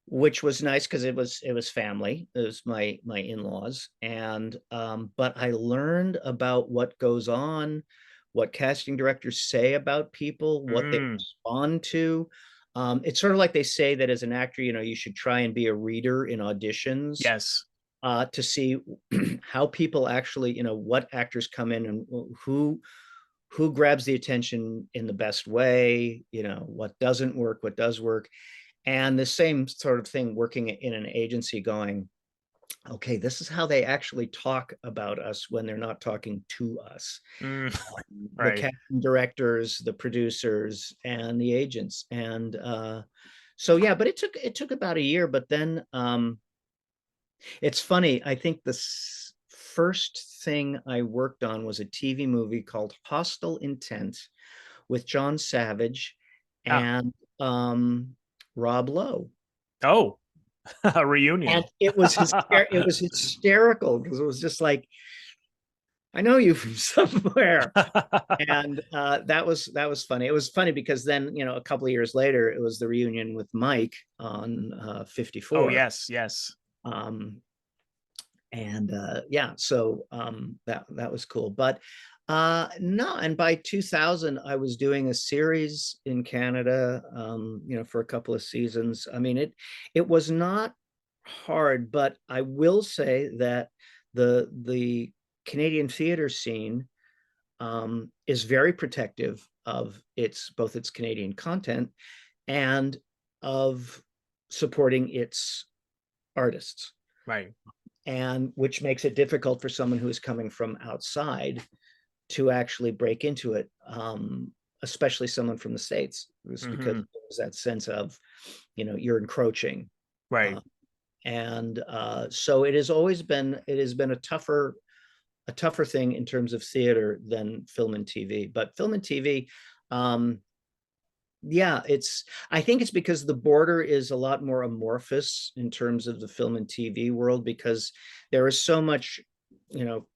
which was nice because it was family. It was my in-laws, and but I learned about what goes on, what casting directors say about people, what they Mm, respond to. It's sort of like they say that as an actor, you should try and be a reader in auditions, yes. to see how people actually, what actors come in and who grabs the attention in the best way, what doesn't work, what does work. And the same sort of thing working in an agency, going, okay, this is how they actually talk about us when they're not talking to us. Mm, The right. casting directors, the producers, and the agents. And so yeah, but it took about a year. But then it's funny, I think the first thing I worked on was a TV movie called Hostile Intent with John Savage Ah. and Rob Lowe. Oh, a And reunion. it was hysterical because it was just like, I know you from somewhere. And that was funny. It was funny because then, a couple of years later, it was the reunion with Mike on Oh, 54. yes, yes. Um, and yeah, so that was cool. But no, and by 2000 I was doing a series in Canada, for a couple of seasons. I mean, it was not hard, but I will say that the Canadian theater scene is very protective of both its Canadian content and of supporting its artists, Right. and which makes it difficult for someone who is coming from outside to actually break into it, especially someone from the States, just because Hmm. there's that sense of, you're encroaching. Right. Uh, and so it has been a tougher thing in terms of theater than film and TV. But film and TV, um, yeah, I think it's because the border is a lot more amorphous in terms of the film and TV world, because there is so much, you know,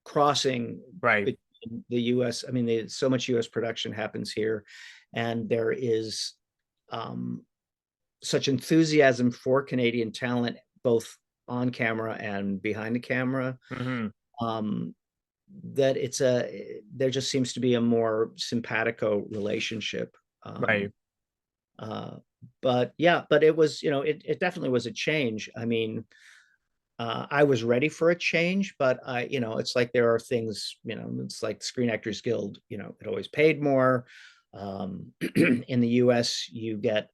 crossing Right. between the US. I mean, so much US production happens here, and there is um, such enthusiasm for Canadian talent, both on camera and behind the camera, Hmm. um, that there just seems to be a more simpatico relationship. Right. Um, uh, but yeah, but it was, it definitely was a change. I mean, I was ready for a change, but it's like there are things, it's like Screen Actors Guild, it always paid more. In the US, you get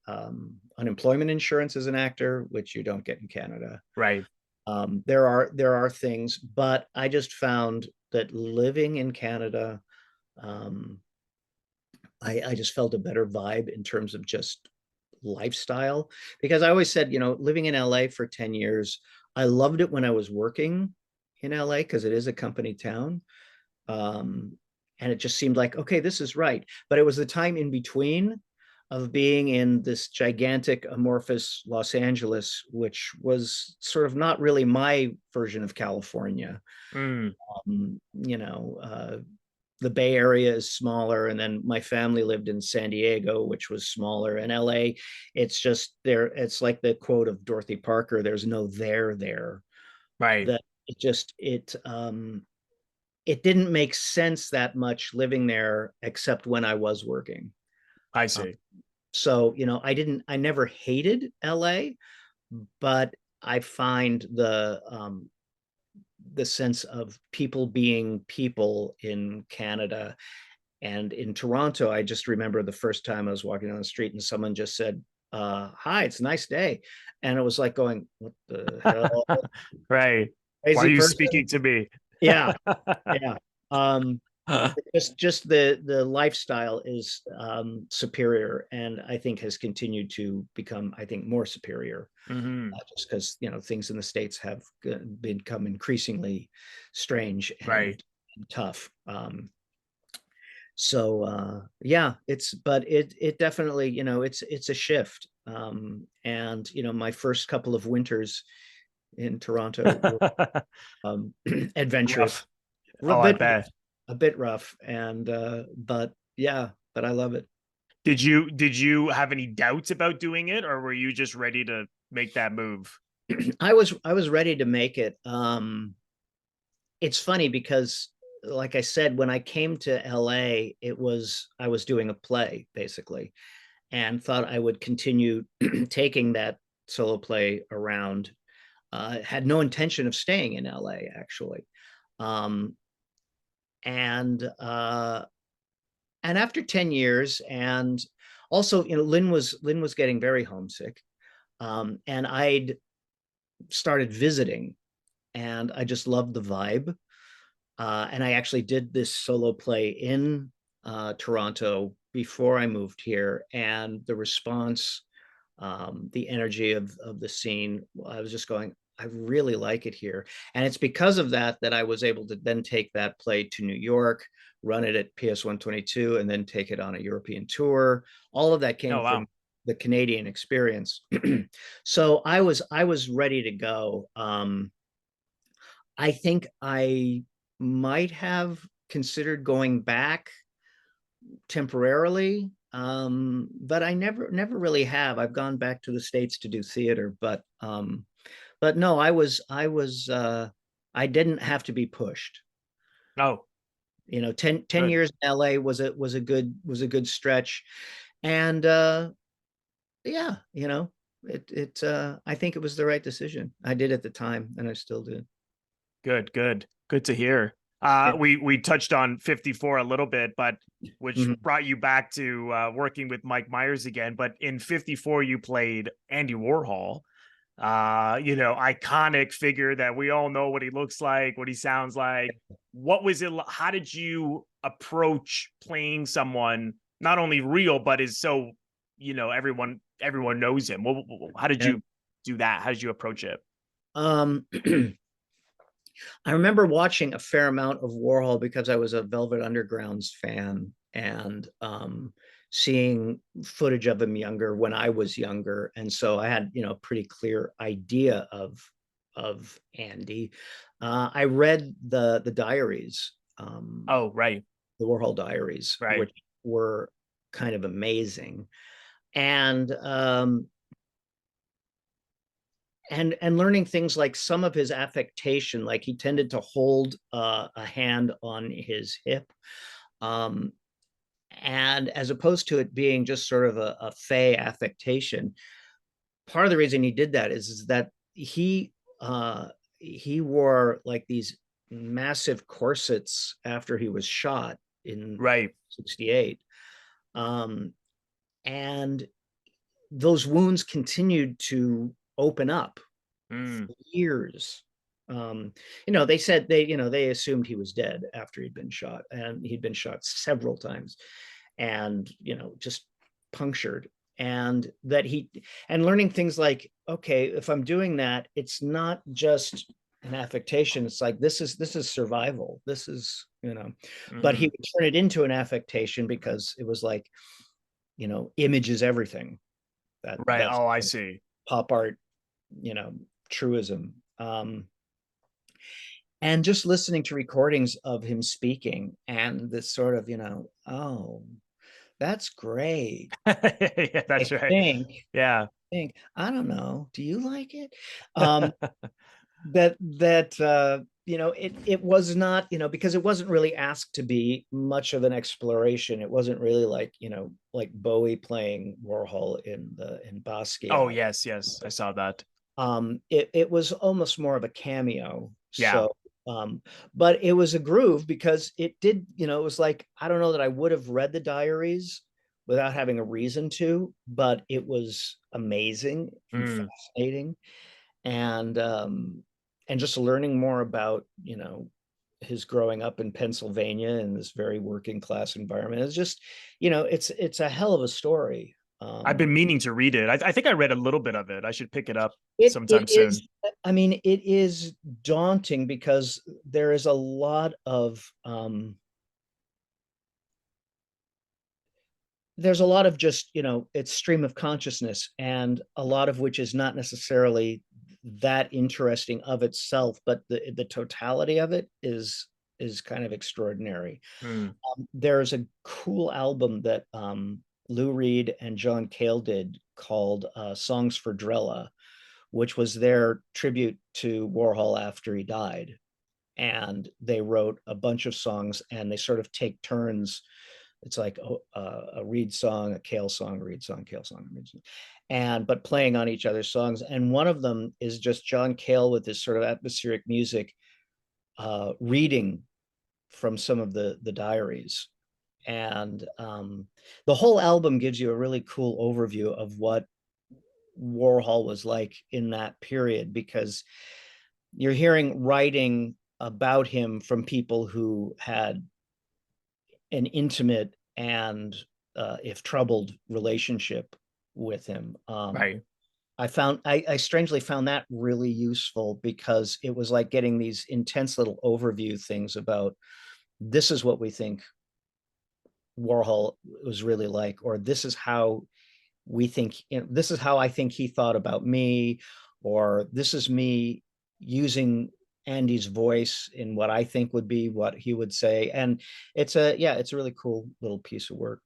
unemployment insurance as an actor, which you don't get in Canada. Right. There are things, but I just found that living in Canada, um, I just felt a better vibe in terms of just lifestyle. Because I always said, living in LA for 10 years, I loved it when I was working in LA because it is a company town. Um, and it just seemed like, okay, this is right. But it was the time in between of being in this gigantic amorphous Los Angeles, which was sort of not really my version of California. Mm, The Bay Area is smaller, and then my family lived in San Diego, which was smaller. In LA, it's just there. It's like the quote of Dorothy Parker: "There's no there." right. That it didn't make sense that much living there, except when I was working. I Um, see. so I never hated LA, but I find the sense of people being people in Canada. And in Toronto, I just remember the first time I was walking down the street and someone just said, hi, it's a nice day. And it was like going, what the hell? Right. Why are Crazy you person. speaking to me? Yeah, yeah. Um, just the lifestyle is superior, and I think has continued to become, I think, more superior, Hmm. just because things in the States have become increasingly strange Right. and tough. Yeah, it definitely, it's a shift. And my first couple of winters in Toronto were adventurous, Rough. a Oh, I bit bet. a bit rough, and but yeah, but I love it. Did you have any doubts about doing it, or were you just ready to make that move? I was ready to make it. It's funny because, like I said, when I came to LA, I was doing a play basically, and thought I would continue taking that solo play around. Had no intention of staying in LA actually. Um, and after 10 years, and also, Lynn was getting very homesick. And I'd started visiting, and I just loved the vibe. And I actually did this solo play in Toronto before I moved here, and the response, the energy of the scene, I was just going, I really like it here. And it's because of that that I was able to then take that play to New York, run it at PS 122, and then take it on a European tour. All of that Oh, came wow. from the Canadian experience. So I was ready to go. I think I might have considered going back temporarily, but I never really have. I've gone back to the States to do theater, but no, I didn't have to be pushed. Oh, 10 good. years in LA was a good stretch. And yeah, I think it was the right decision. I did at the time, and I still do. Good, good. Good to hear. Yeah. We touched on 54 a little bit, but which Mhm. brought you back to working with Mike Myers again. But in 54, you played Andy Warhol, iconic figure that we all know what he looks like, what he sounds like. What was it? How did you approach playing someone not only real, but is so, everyone knows him? How did Yeah. you do that? How did you approach it? Um, I remember watching a fair amount of Warhol because I was a Velvet Underground's fan, and seeing footage of him younger when I was younger, and so I had a pretty clear idea of Andy. I read the diaries, Oh, right, the Warhol diaries, right. which were kind of amazing, and learning things like some of his affectation, like he tended to hold a hand on his hip, um, and as opposed to it being just sort of a fey affectation. Part of the reason he did that is that he he wore like these massive corsets after he was shot in Right. 68. And those wounds continued to open up Mm. for years. They said they assumed he was dead after he'd been shot, and he'd been shot several times, and just punctured. And learning things like, okay, if I'm doing that, it's not just an affectation. It's like this is survival. This is, but he Hmm. would turn it into an affectation because it was like, image is everything. Right. That's Oh, I see. pop art, you know, truism. And just listening to recordings of him speaking and this sort of, oh, that's great. Yeah, I that's right. think, Yeah. I don't know. Do you like it? Um, it was not, because it wasn't really asked to be much of an exploration. It wasn't really like, like Bowie playing Warhol in Oh, Basquiat. yes, yes. I saw that. It was almost more of a cameo. Yeah. So, but it was a groove because it did, it was like, I don't know that I would have read the diaries without having a reason to, but it was amazing and Mm. fascinating. And just learning more about, his growing up in Pennsylvania in this very working class environment. It's just, it's a hell of a story. I've been meaning to read it. I think I read a little bit of it. I should pick it up It sometime soon. is, I mean, it is daunting because there is a lot of there's a lot of just, it's stream of consciousness, and a lot of which is not necessarily that interesting of itself, but the totality of it is kind of extraordinary. Mm. There's a cool album that Lou Reed and John Cale did called Songs for Drella, which was their tribute to Warhol after he died. And they wrote a bunch of songs, and they sort of take turns. It's like a Reed song, a Cale song, a Reed song, Cale song, Reed song, and but playing on each other's songs. And one of them is just John Cale with this sort of atmospheric music, reading from some of the diaries. And the whole album gives you a really cool overview of what Warhol was like in that period, because you're hearing writing about him from people who had an intimate and if troubled relationship with him. Right. I strangely found that really useful because it was like getting these intense little overview things about, this is what we think Warhol was really like, or this is how we think, this is how I think he thought about me, or this is me using Andy's voice in what I think would be what he would say. And it's a really cool little piece of work.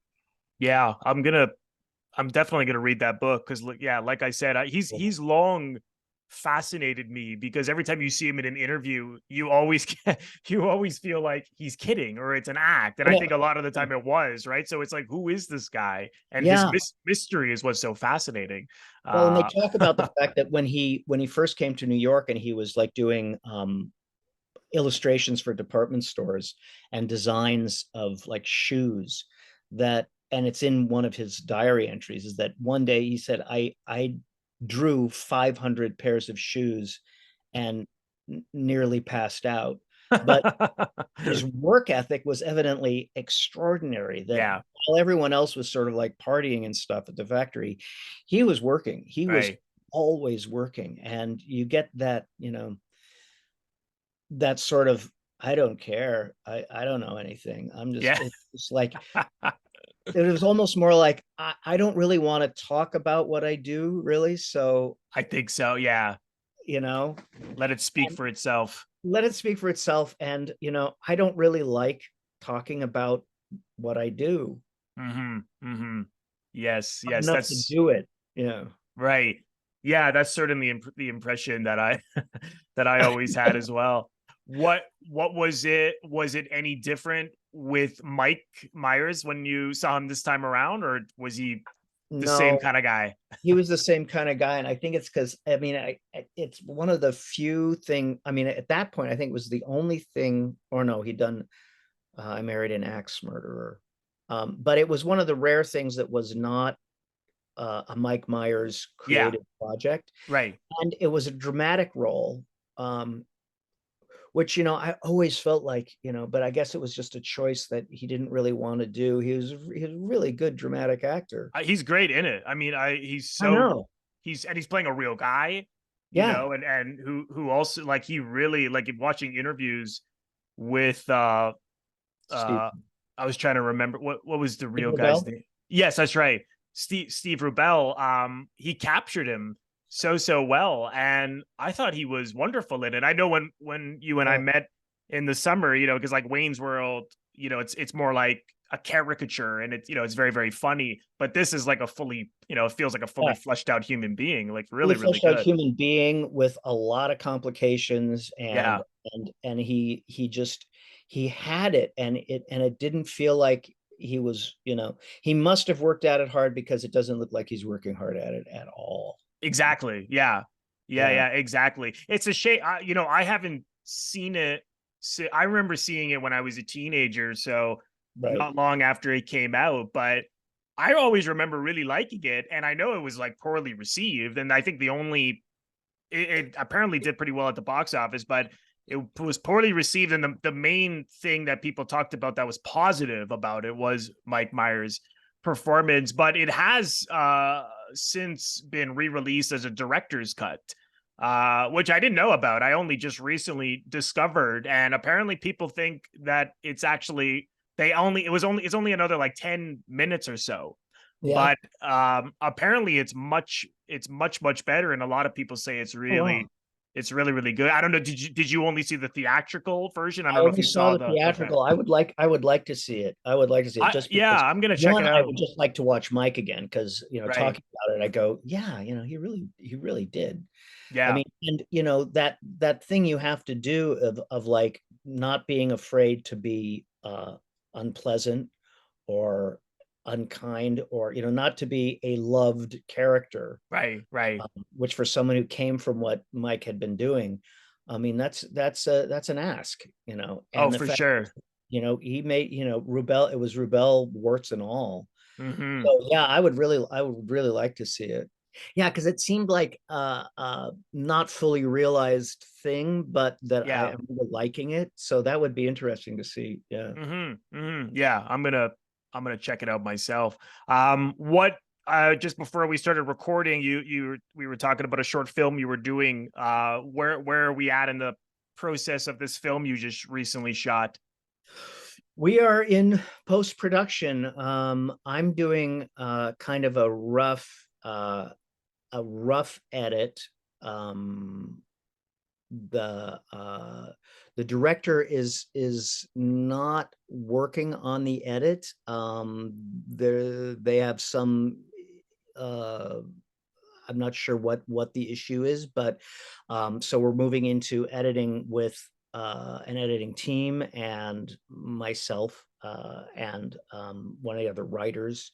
Yeah, I'm definitely gonna read that book because, yeah, like I said, he's long fascinated me because every time you see him in an interview, you always feel like he's kidding or it's an act, and I think a lot of the time it was, right. So it's like, who is this guy? And his Yeah. mystery is what's so fascinating. Well, and they Uh, talk about the fact that when he first came to New York and he was like doing illustrations for department stores and designs of like shoes, that, and it's in one of his diary entries, is that one day he said, I drew 500 pairs of shoes and nearly passed out. But his work ethic was evidently extraordinary, that yeah, while everyone else was sort of like partying and stuff at the factory, he was working. He was right. always working. And you get that, that sort of, I don't care. I don't know anything. Yeah. It's just like, it was almost more like, I don't really want to talk about what I do, really. So, I think so. Yeah. you know, Let it speak and for itself. let it speak for itself. And, I don't really like talking about what I do. Hmm. Hmm. Yes. Yes. Enough to That's do it. Yeah. right. Yeah, that's certainly the impression that I that I always had as well. What was it? Was it any different with Mike Myers when you saw him this time around, or was he the same No, kind of guy. he was the same kind of guy, and I think it's because it's one of the few thing. I mean, at that point, I think it was the only thing. Or no, he'd done. I Married an Axe Murderer, but it was one of the rare things that was not a Mike Myers Yeah, creative project, right. and it was a dramatic role. Which I always felt like, but I guess it was just a choice that he didn't really want to do. He was a really good dramatic actor. He's great in it. I mean, he's I so know. he's playing a real guy, Yeah. and who also like he really like watching interviews with Steve I was trying to remember what was the Steve real guy's Rubell. name. Yes, that's right. Steve Rubell. He captured him so well, and I thought he was wonderful in it. I know when you and I Yeah. met in the summer, because like Wayne's World, it's more like a caricature, and it's very very funny. But this is like a fully, it feels like a fully Yeah. fleshed out human being, like Fully really really fleshed out good. human being with a lot of complications, Yeah, and he had it, and it didn't feel like he was, he must have worked at it hard, because it doesn't look like he's working hard at it at all. exactly. Yeah, yeah, Yeah. yeah, exactly. It's a shame. I haven't seen it. So I remember seeing it when I was a teenager, so Right. not long after it came out. But I always remember really liking it, and I know it was like poorly received. And I think it apparently did pretty well at the box office, but it was poorly received. And the main thing that people talked about that was positive about it was Mike Myers' performance. But it has since been re-released as a director's cut, which I didn't know about. I only just recently discovered, and apparently people think that it's only another like 10 minutes or so, Yeah. but apparently it's much better, and a lot of people say Oh, wow. it's really really good. I don't know, did you only see the theatrical version? I I don't know if only you saw saw the the okay. theatrical. I would like to see it. I would like to see it, just Yeah, because I'm gonna check it one, I out. would just like to watch Mike again, because Right. talking about it, I go, yeah, he really did. I Yeah. mean, and that thing you have to do of like not being afraid to be unpleasant or unkind, or not to be a loved character, Right. Right. which for someone who came from what Mike had been doing, I mean, that's an ask, Oh, and the for fact, sure. he made, Rubel, it was Rubel, warts and all. Hmm. So yeah, I would really like to see it. Yeah, because it seemed like not fully realized thing, but that I Yeah. am really liking it. So that would be interesting to see. Yeah. Yeah, I'm gonna check it out myself. What just before we started recording, we were talking about a short film you were doing. Where are we at in the process of this film you just recently shot? We are in post-production. I'm doing kind of a rough edit. Um, the director is not working on the edit. They have some. Uh, I'm not sure what the issue is, but so we're moving into editing with an editing team and myself and one of the other writers,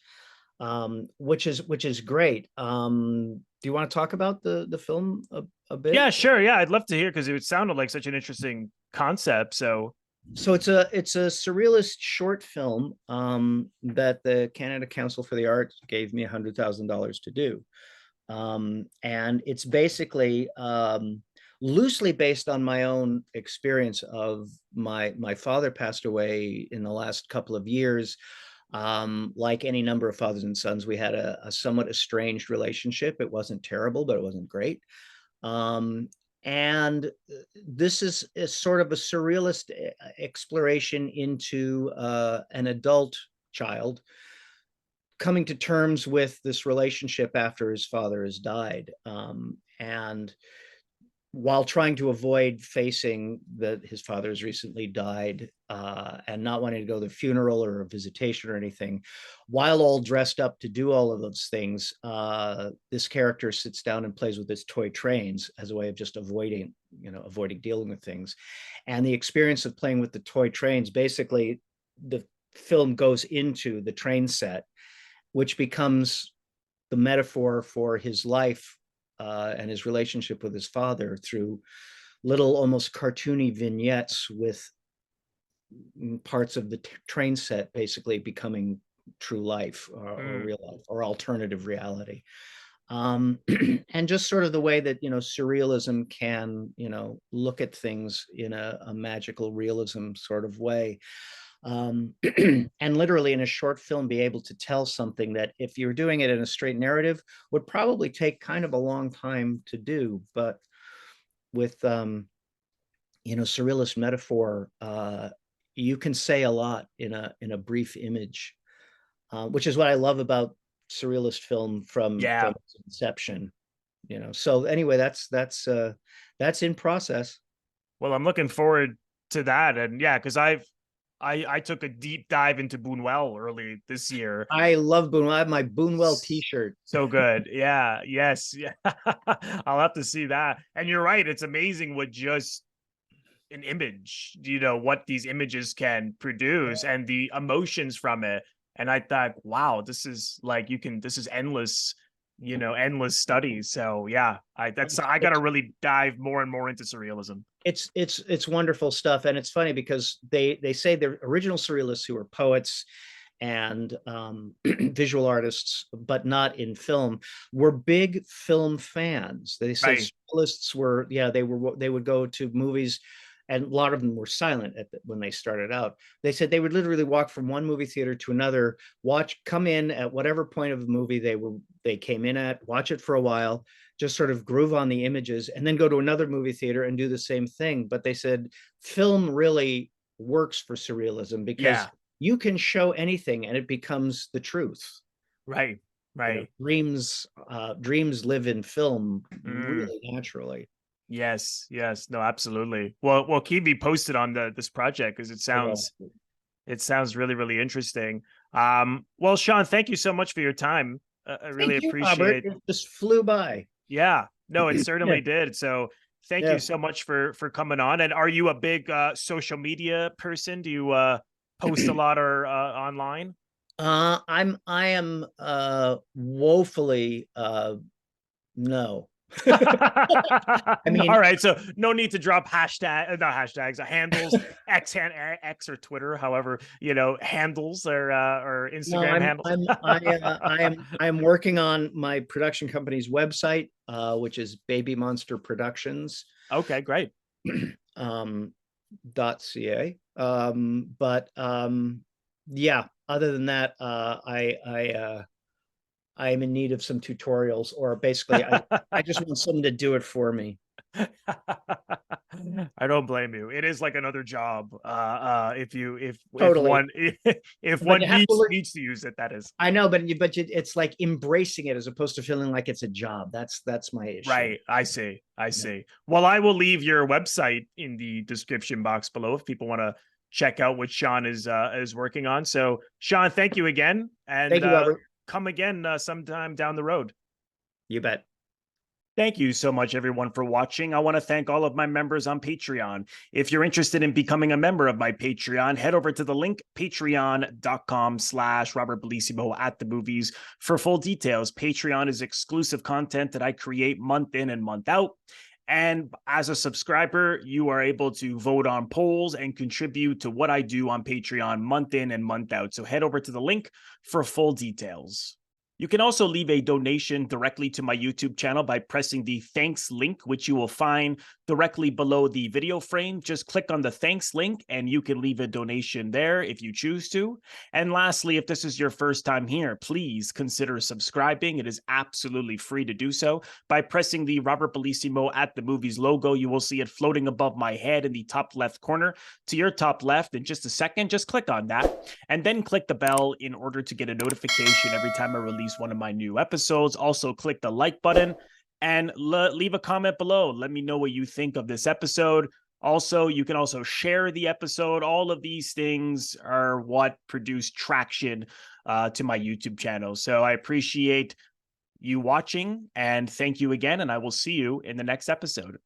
which is great. Do you want to talk about the film a bit? Yeah, sure. Yeah, I'd love to hear because it sounded like such an interesting concept. So, So it's a surrealist short film that the Canada Council for the Arts gave me $100,000 to do. And it's basically loosely based on my own experience of my father passed away in the last couple of years. Like any number of fathers and sons, we had a somewhat estranged relationship. It wasn't terrible, but it wasn't great. Um, and this is sort of a surrealist exploration into an adult child coming to terms with this relationship after his father has died, and while trying to avoid facing that his father has recently died, and not wanting to go to the funeral or a visitation or anything, while all dressed up to do all of those things, this character sits down and plays with his toy trains as a way of just avoiding dealing with things. And the experience of playing with the toy trains, basically the film goes into the train set, which becomes the metaphor for his life and his relationship with his father through little almost cartoony vignettes with parts of the train set basically becoming true life or real life or alternative reality. And just sort of the way that, surrealism can, look at things in a magical realism sort of way. And literally in a short film be able to tell something that if you're doing it in a straight narrative would probably take kind of a long time to do. But with, surrealist metaphor, you can say a lot in a brief image, which is what I love about surrealist film from its inception. So anyway, that's in process. Well, I'm looking forward to that. And yeah, because I took a deep dive into Buñuel early this year. I love Buñuel. I have my Buñuel t-shirt. So good. Yeah. Yes. Yeah. I'll have to see that. And you're right. It's amazing what just an image, what these images can produce and the emotions from it. And I thought, wow, this is like, this is endless, endless studies. So yeah, I got to really dive more and more into surrealism. It's wonderful stuff. And it's funny because they say the original surrealists who were poets and visual artists, but not in film, were big film fans. They say surrealists were, they would go to movies, and a lot of them were silent when they started out. They said they would literally walk from one movie theater to another, come in at whatever point of the movie they came in at, watch it for a while, just sort of groove on the images, and then go to another movie theater and do the same thing. But they said film really works for surrealism because you can show anything and it becomes the truth. Right. Dreams live in film really naturally. Yes. No, absolutely. Well, keep me posted on this project because it sounds really, really interesting. Well, Sean, thank you so much for your time. I really appreciate it. It just flew by. Yeah, no, it certainly did. So thank you so much for coming on. And are you a big social media person? Do you post a lot or online? I am woefully no. I mean, all right. So no need to drop not hashtags, handles, X or Twitter, however, handles or Instagram handles. I'm working on my production company's website, which is Baby Monster Productions. Okay, great. .ca. But yeah, other than that, I am in need of some tutorials, or basically I just want someone to do it for me. I don't blame you. It is like another job. If one needs to use it, that is. I know, but it's like embracing it as opposed to feeling like it's a job. That's my issue. Right. I see. Well, I will leave your website in the description box below if people want to check out what Sean is working on. So, Sean, thank you again, and thank you, Robert. Come again sometime down the road. You bet. Thank you so much, everyone, for watching. I want to thank all of my members on Patreon. If you're interested in becoming a member of my Patreon, head over to the link, patreon.com/Robert Bellissimo at the movies for full details. Patreon is exclusive content that I create month in and month out. And as a subscriber, you are able to vote on polls and contribute to what I do on Patreon month in and month out. So head over to the link for full details. You can also leave a donation directly to my YouTube channel by pressing the thanks link, which you will find directly below the video frame. Just click on the thanks link and you can leave a donation there if you choose to. And lastly, if this is your first time here, please consider subscribing. It is absolutely free to do so. By pressing the Robert Bellissimo at the movies logo, you will see it floating above my head in the top left corner. To your top left in just a second, just click on that and then click the bell in order to get a notification every time I release one of my new episodes. Also click the like button and leave a comment below. Let me know what you think of this episode. Also, you can also share the episode. All of these things are what produce traction to my YouTube channel. So I appreciate you watching and thank you again. And I will see you in the next episode.